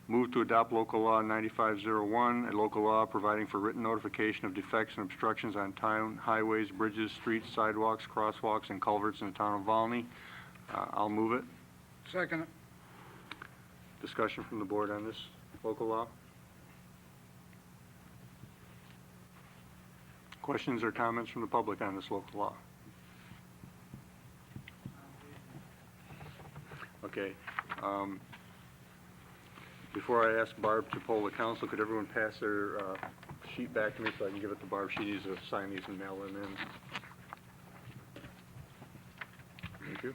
A: Move to adopt local law 9501, a local law providing for written notification of defects and obstructions on town highways, bridges, streets, sidewalks, crosswalks, and culverts in the town of Volney. I'll move it.
F: Second.
A: Discussion from the board on this local law? Questions or comments from the public on this local law? Okay. Before I ask Barb to poll the council, could everyone pass their sheet back to me so I can give it to Barb? She needs to sign these and mail them in. Thank you.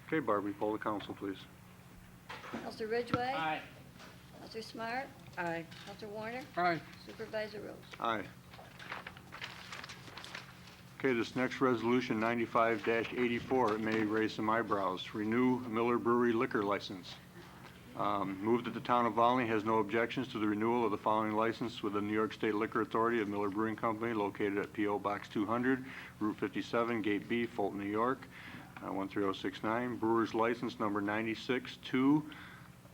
A: Okay, Barb, we poll the council, please.
C: Counselor Ridgway?
K: Aye.
C: Counselor Smart?
E: Aye.
C: Counselor Warner?
F: Aye.
C: Supervisor Rose?
A: Aye. Okay, this next resolution, 95-84, it may raise some eyebrows. Renew Miller Brewery liquor license. Move that the town of Volney has no objections to the renewal of the following license with the New York State Liquor Authority of Miller Brewing Company located at P.O. Box 200, Route 57, Gate B, Fulton, New York, 13069. Brewer's license number 96-2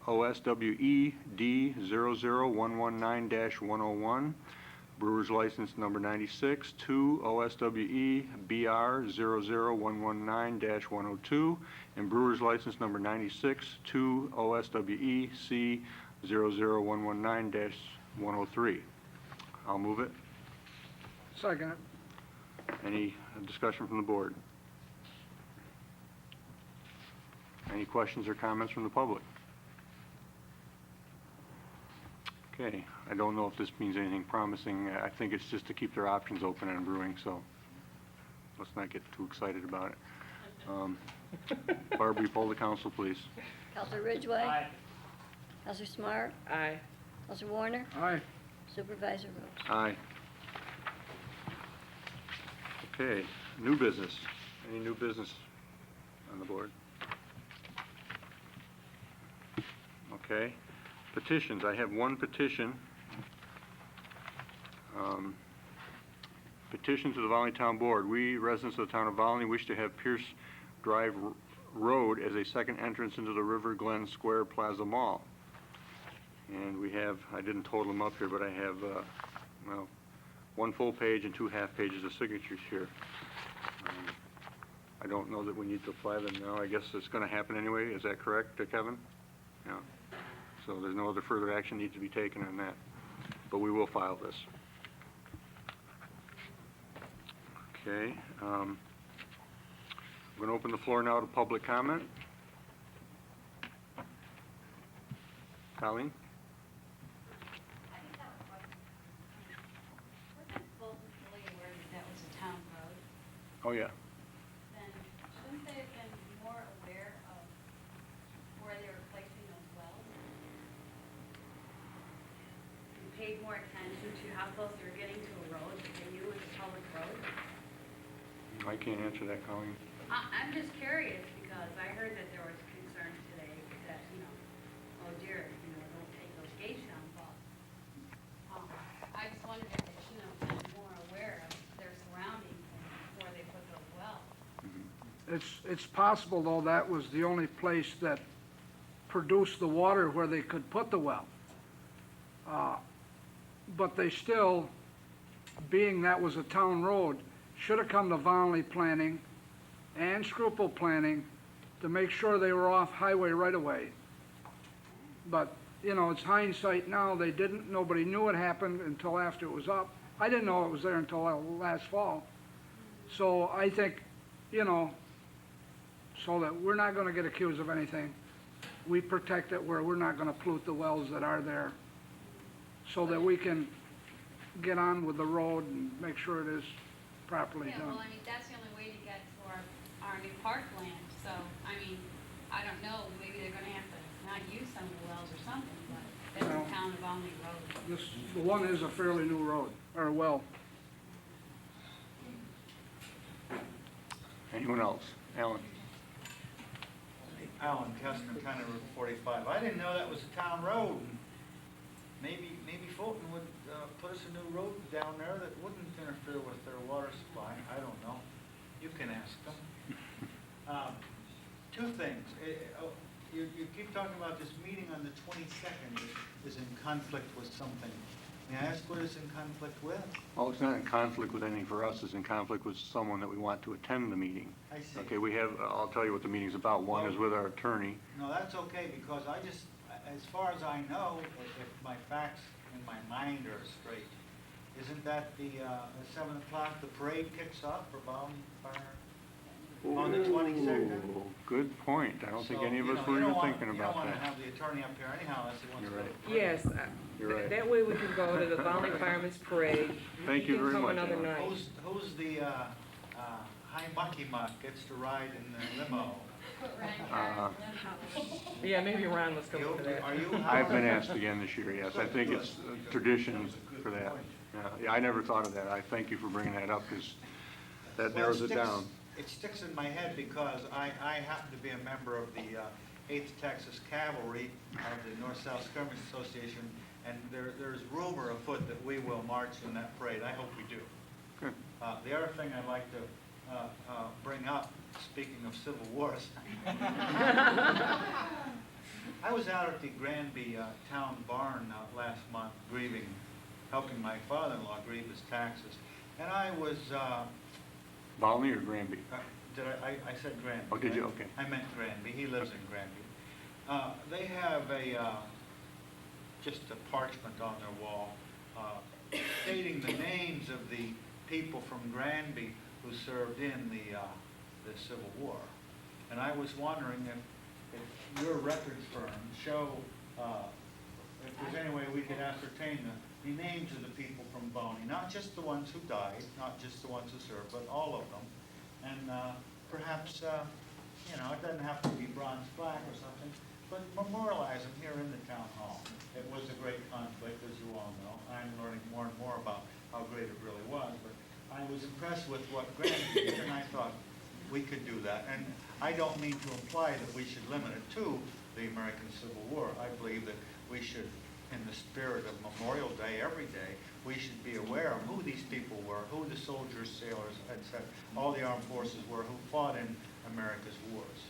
A: OSWE D00119-101. Brewer's license number 96-2 OSWE BR 00119-102, and Brewer's license number 96-2 OSWE C 00119-103. I'll move it.
F: Second.
A: Any discussion from the board? Any questions or comments from the public? Okay, I don't know if this means anything promising. I think it's just to keep their options open on brewing, so. let's not get too excited about it. Barbara, you poll the council, please.
C: Counselor Ridgway?
K: Aye.
C: Counselor Smart?
E: Aye.
C: Counselor Warner?
F: Aye.
C: Supervisor Rhodes?
A: Aye. Okay, new business. Any new business on the board? Okay. Petitions. I have one petition. Petition to the Volney Town Board. We, residents of the town of Volney, wish to have Pierce Drive Road as a second entrance into the River Glen Square Plaza Mall. And we have, I didn't total them up here, but I have, well, one full page and 2 half pages of signatures here. I don't know that we need to apply them now. I guess it's going to happen anyway. Is that correct, Kevin? Yeah. So there's no other further action needs to be taken on that. But we will file this. Okay. I'm going to open the floor now to public comment. Colleen?
L: Wasn't Bolton fully aware that that was a town road?
A: Oh, yeah.
L: Then shouldn't they have been more aware of where they were placing those wells? And paid more attention to how close they were getting to a road that they knew was a public road?
A: I can't answer that, Colleen.
L: I'm just curious because I heard that there was concern today that, oh dear, don't take those gates down, but I just wondered if they should have been more aware of their surroundings before they put those wells.
F: It's possible, though, that was the only place that produced the water where they could put the well. But they still, being that was a town road, should have come to Volney Planning and Scruple Planning to make sure they were off highway right away. But, it's hindsight now. They didn't, nobody knew it happened until after it was up. I didn't know it was there until last fall. So I think, so that we're not gonna get accused of anything, we protect it where we're not gonna pollute the wells that are there, so that we can get on with the road and make sure it is properly
L: Yeah,
F: done.
L: well, that's the only way to get to our new parkland, so, I don't know, maybe they're gonna have to not use some of the wells or something, but that's
F: No.
L: the town of Volney road.
F: The one is a fairly new road, or well.
A: Anyone else? Alan?
M: Alan Kestner, County Road 45. I didn't know that was a town road. Maybe Fulton would put us a new road down there that wouldn't interfere with their water supply. I don't know. You can ask them. Two things. You keep talking about this meeting on the 22nd is in conflict with something. May I ask what it's in conflict with?
A: Oh, it's not in conflict with anything for us. It's in conflict with someone that we want to attend the meeting.
M: I see.
A: Okay, we have, I'll tell you what the meeting's about. One is with our attorney.
M: No, that's okay, because as far as I know, if my facts in my mind are straight, isn't that the 7 o'clock, the parade kicks off for bonfire on the 22nd?
A: Ooh, good point. I don't think
M: So,
A: any of
M: you
A: us
M: know,
A: were
M: you
A: even
M: don't want-
A: thinking
M: You don't
A: about
M: want to
A: that.
M: have the attorney up here anyhow unless he wants to.
A: You're
M: go
A: right.
M: to the parade.
E: Yes,
A: You're right.
E: that way we can go to the Volney Fireman's Parade.
A: Thank you very
E: can
A: much,
E: come another
A: Alan.
E: night.
M: Who's the high mucky muck gets to ride in the limo?
E: Yeah, maybe Ron was coming
M: You-
E: for that.
M: Are you?
A: I've been asked again this year, yes. I think it's tradition for that. Yeah, I never thought of that. I thank you for bringing that up, because that
M: Well,
A: narrows it
M: sticks-
A: down.
M: It sticks in my head because I happen to be a member of the 8th Texas Cavalry of the North-South Skirmish Association, and there's rumor afoot that we will march in that parade. I hope we do.
A: Good.
M: The other thing I'd like to bring up, speaking of civil wars, I was out at the Granby Town Barn last month helping my father-in-law grieve his taxes, and I was...
A: Volney or Granby?
M: I said Granby.
A: Oh, did you?
M: right?
A: Okay.
M: I meant Granby. He lives in Granby. They have just a parchment on their wall stating the names of the people from Granby who served in the Civil War. And I was wondering if your records firm show if there's any way we could ascertain the names of the people from Volney, not just the ones who died, not just the ones who served, but all of them. And perhaps, you know, it doesn't have to be bronze plaque or something, but memorialize them here in the town hall. It was a great conflict, as you all know. I'm learning more and more about how great it really was, but I was impressed with what Grant did, and I thought we could do that. And I don't mean to imply that we should limit it to the American Civil War. I believe that we should, in the spirit of Memorial Day every day, we should be aware of who these people were, who the soldiers, sailors, etc., all the armed forces were who fought in America's wars.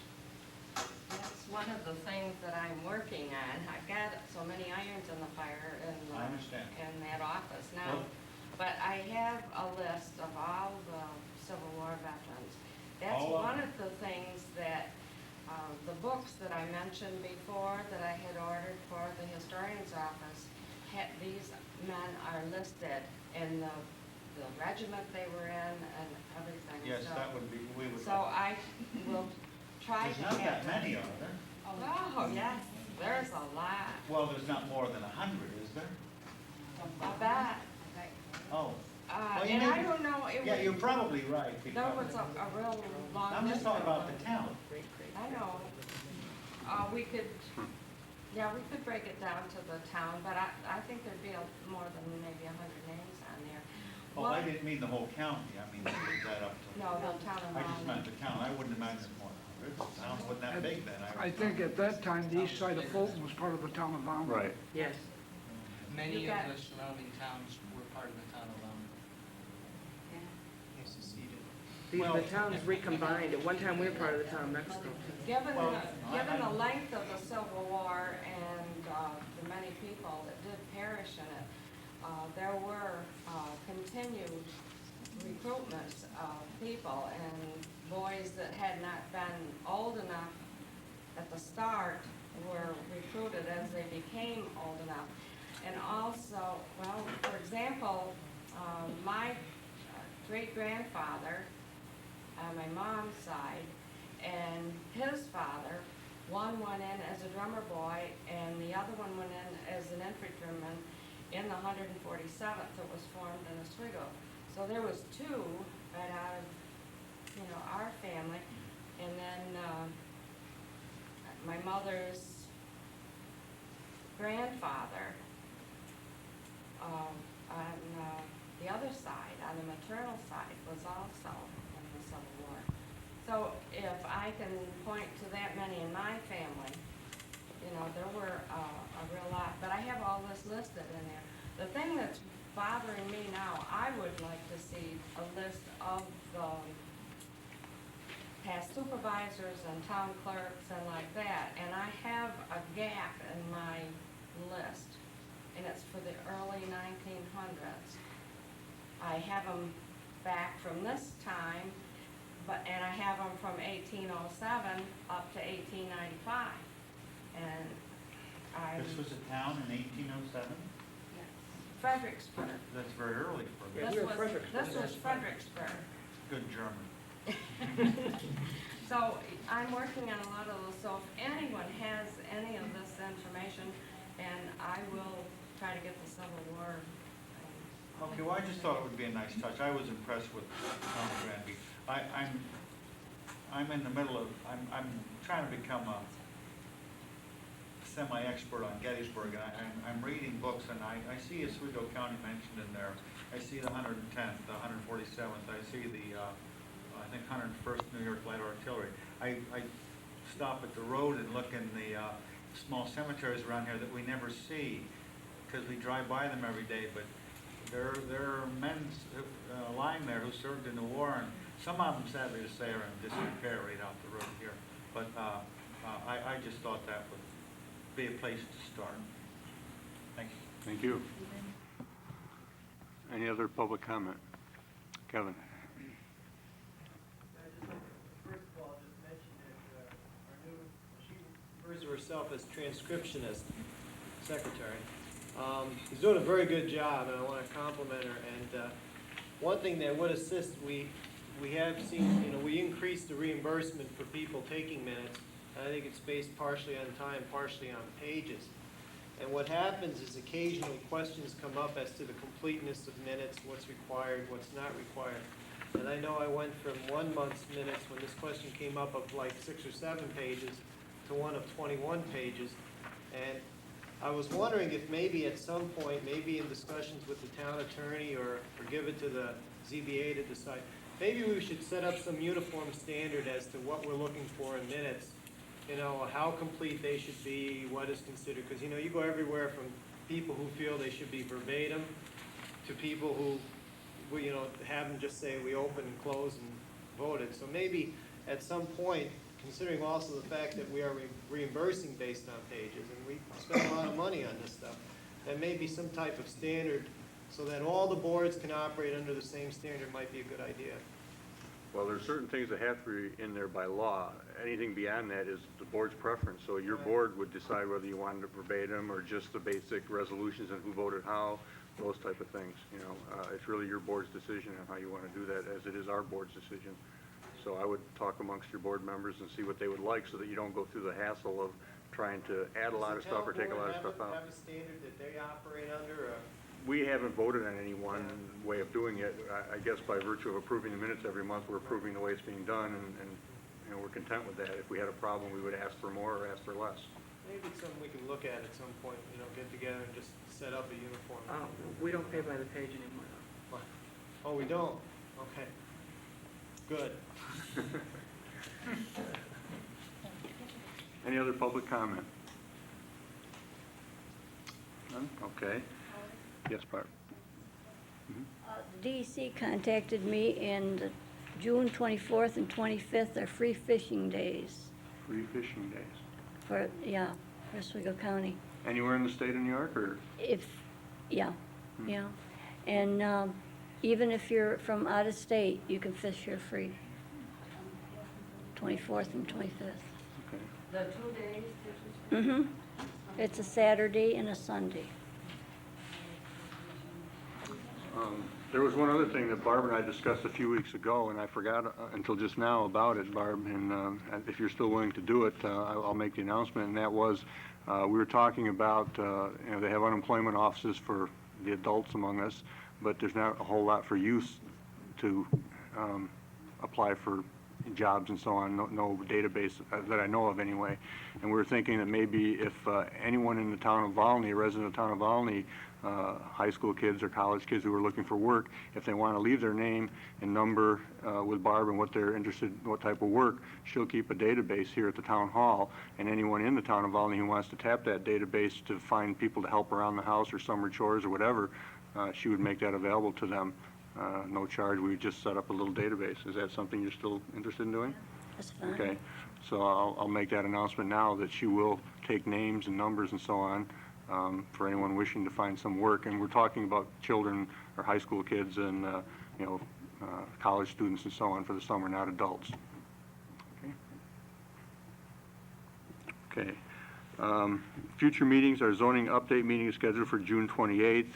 J: That's one of the things that I'm working on. I've got so many irons in the fire
M: I understand.
J: in that office now.
M: Well-
J: But I have a list of all the Civil War veterans. That's
M: All of
J: one
M: them.
J: of the things that, the books that I mentioned before that I had ordered for the historian's office, these men are listed in the regiment they were in and everything.
M: Yes,
J: So-
M: that would be, we would.
J: So I will try
M: There's
J: to
M: not
J: have.
M: that many, are there?
J: Oh, yes, there's a lot.
M: Well, there's not more than 100, is there?
J: I bet.
M: Oh. Well, you
J: And I
M: may-
J: don't know, it
M: Yeah, you're
J: was,
M: probably right,
J: there
M: because,
J: was a real long
M: I'm just
J: list
M: talking
J: of
M: about
J: them.
M: the town.
J: I know. We could, yeah, we could break it down to the town, but I think there'd be more than maybe 100 names on there.
M: Oh, I
J: What-
M: didn't mean the whole county, I mean, is that up to?
J: No, the town of
M: I just
J: Volney.
M: meant the town, I wouldn't imagine it's more than 100, the town wasn't that big then.
F: I think at that time, the east side of Fulton was part of the town of Volney.
A: Right.
E: Yes.
D: Many
J: You got-
D: of the surrounding towns were part of the town of Volney. They seceded.
E: The towns recombined. At one time, we were part of the town of Mexico.
J: Given,
M: Well,
J: given
M: I-
J: the length of the Civil War and the many people that did perish in it, there were continued recruitments of people, and boys that had not been old enough at the start were recruited as they became old enough. And also, well, for example, my great-grandfather on my mom's side and his father, one went in as a drummer boy and the other one went in as an infantryman in the 147th that was formed in Oswego. So there was two right out of, our family. And then my mother's grandfather on the other side, on the maternal side, was also in the Civil War. So if I can point to that many in my family, there were a real lot, but I have all this listed in there. The thing that's bothering me now, I would like to see a list of the past supervisors and town clerks and like that, and I have a gap in my list, and it's for the early 1900s. I have them back from this time, and I have them from 1807 up to 1895. And
M: This was a town in 1807?
J: Fredericksburg.
M: That's very early for me.
J: This was Fredericksburg.
M: Good German.
J: So I'm working on a lot of those, so if anyone has any of this information, and I will try to get the Civil War.
M: Okay, well, I just thought it would be a nice touch. I was impressed with Tom Granby. I'm in the middle of, I'm trying to become a semi-expert on Gettysburg, and I'm reading books, and I see Oswego County mentioned in there. I see the 110th, the 147th, I see the, I think 101st New York Light Artillery. I stop at the road and look in the small cemeteries around here that we never see, because we drive by them every day, but there are men lying there who served in the war, and some of them, sadly to say, are in disrepair right out the road here. But I just thought that would be a place to start. Thank you.
A: Thank you. Any other public comment? Kevin?
G: First of all, just mention that our new, she refers to herself as transcriptionist secretary. She's doing a very good job, and I want to compliment her. And one thing that would assist, we have seen, we increased the reimbursement for people taking minutes. And I think it's based partially on time, partially on pages. And what happens is occasionally questions come up as to the completeness of minutes, what's required, what's not required. And I know I went from 1 month's minutes when this question came up of like 6 or 7 pages to one of 21 pages. And I was wondering if maybe at some point, maybe in discussions with the town attorney or give it to the ZBA to decide, maybe we should set up some uniform standard as to what we're looking for in minutes. You know, how complete they should be, what is considered, because, you know, you go everywhere from people who feel they should be verbatim to people who, you know, have them just say we opened and closed and voted. So maybe at some point, considering also the fact that we are reimbursing based on pages, and we spend a lot of money on this stuff, then maybe some type of standard so that all the boards can operate under the same standard might be a good idea.
A: Well, there's certain things that have to be in there by law. Anything beyond that is the board's preference. So your board would decide whether you wanted it verbatim or just the basic resolutions and who voted how, those type of things. You know, it's really your board's decision on how you want to do that, as it is our board's decision. So I would talk amongst your board members and see what they would like, so that you don't go through the hassle of trying to add a lot of stuff or take a lot of stuff out.
G: Have a standard that they operate under, or?
A: We haven't voted on any one way of doing it. I guess by virtue of approving the minutes every month, we're approving the way it's being done, and you know, we're content with that. If we had a problem, we would ask for more or ask for less.
G: Maybe it's something we can look at some point, you know, get together and just set up a uniform.
E: We don't pay by the page anymore.
G: Oh, we don't? Okay. Good.
A: Any other public comment? None? Okay. Yes, Barb.
C: The DEC contacted me, and June 24th and 25th are free fishing days
A: Free fishing days.
C: for, Oswego County.
A: Anywhere in the state of New York, or?
C: Yeah. And even if you're from out of state, you can fish here free. 24th and 25th.
A: Okay.
J: The 2 days,
C: Mm-hmm. It's a Saturday and a Sunday.
A: There was one other thing that Barb and I discussed a few weeks ago, and I forgot until just now about it, Barb, and if you're still willing to do it, I'll make the announcement, and that was, we were talking about, you know, they have unemployment offices for the adults among us, but there's not a whole lot for youth to apply for jobs and so on, no database that I know of anyway. And we were thinking that maybe if anyone in the town of Volney, a resident of the town of Volney, high school kids or college kids who are looking for work, if they want to leave their name and number with Barb and what they're interested in, what type of work, she'll keep a database here at the town hall, and anyone in the town of Volney who wants to tap that database to find people to help around the house or summer chores or whatever, she would make that available to them. No charge. We would just set up a little database. Is that something you're still interested in doing?
C: That's fine.
A: Okay, so I'll make that announcement now, that she will take names and numbers and so on for anyone wishing to find some work. And we're talking about children or high school kids and you know, college students and so on for the summer, not adults. Okay. Future meetings, our zoning update meeting is scheduled for June 28th.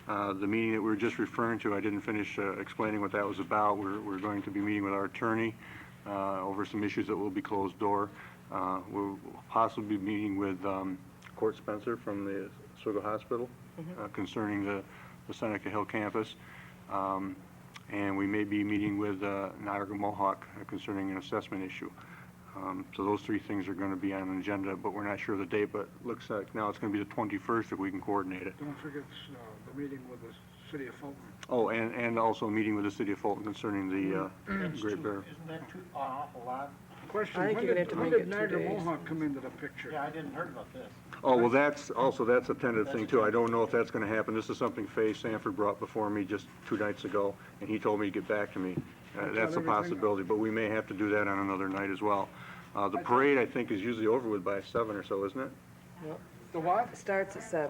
A: The meeting that we were just referring to, I didn't finish explaining what that was about. We're going to be meeting with our attorney over some issues that will be closed door. We'll possibly be meeting with Court Spencer from the Oswego Hospital concerning the Seneca Hill campus. And we may be meeting with Niagara Mohawk concerning an assessment issue. So those 3 things are going to be on an agenda, but we're not sure of the date, but looks like now it's going to be the 21st if we can coordinate it.
F: Don't forget the meeting with the city of Fulton.
A: Oh, and also a meeting with the city of Fulton concerning the Great Bear.
K: Isn't that too, an awful lot?
F: Question,
E: I think
F: when
E: you're gonna
F: did,
E: have to
F: when
E: make
F: did
E: it 2
F: Niagara
E: days.
F: Mohawk come into the picture?
K: Yeah, I didn't heard about this.
A: Oh, well, that's a tentative thing too. I don't know if that's going to happen. This is something Faye Sanford brought before me just 2 nights ago, and he told me to get back to me. That's a possibility, but we may have to do that on another night as well. The parade, I think, is usually over with by 7 or so, isn't it?
F: The what?
E: Starts at 7.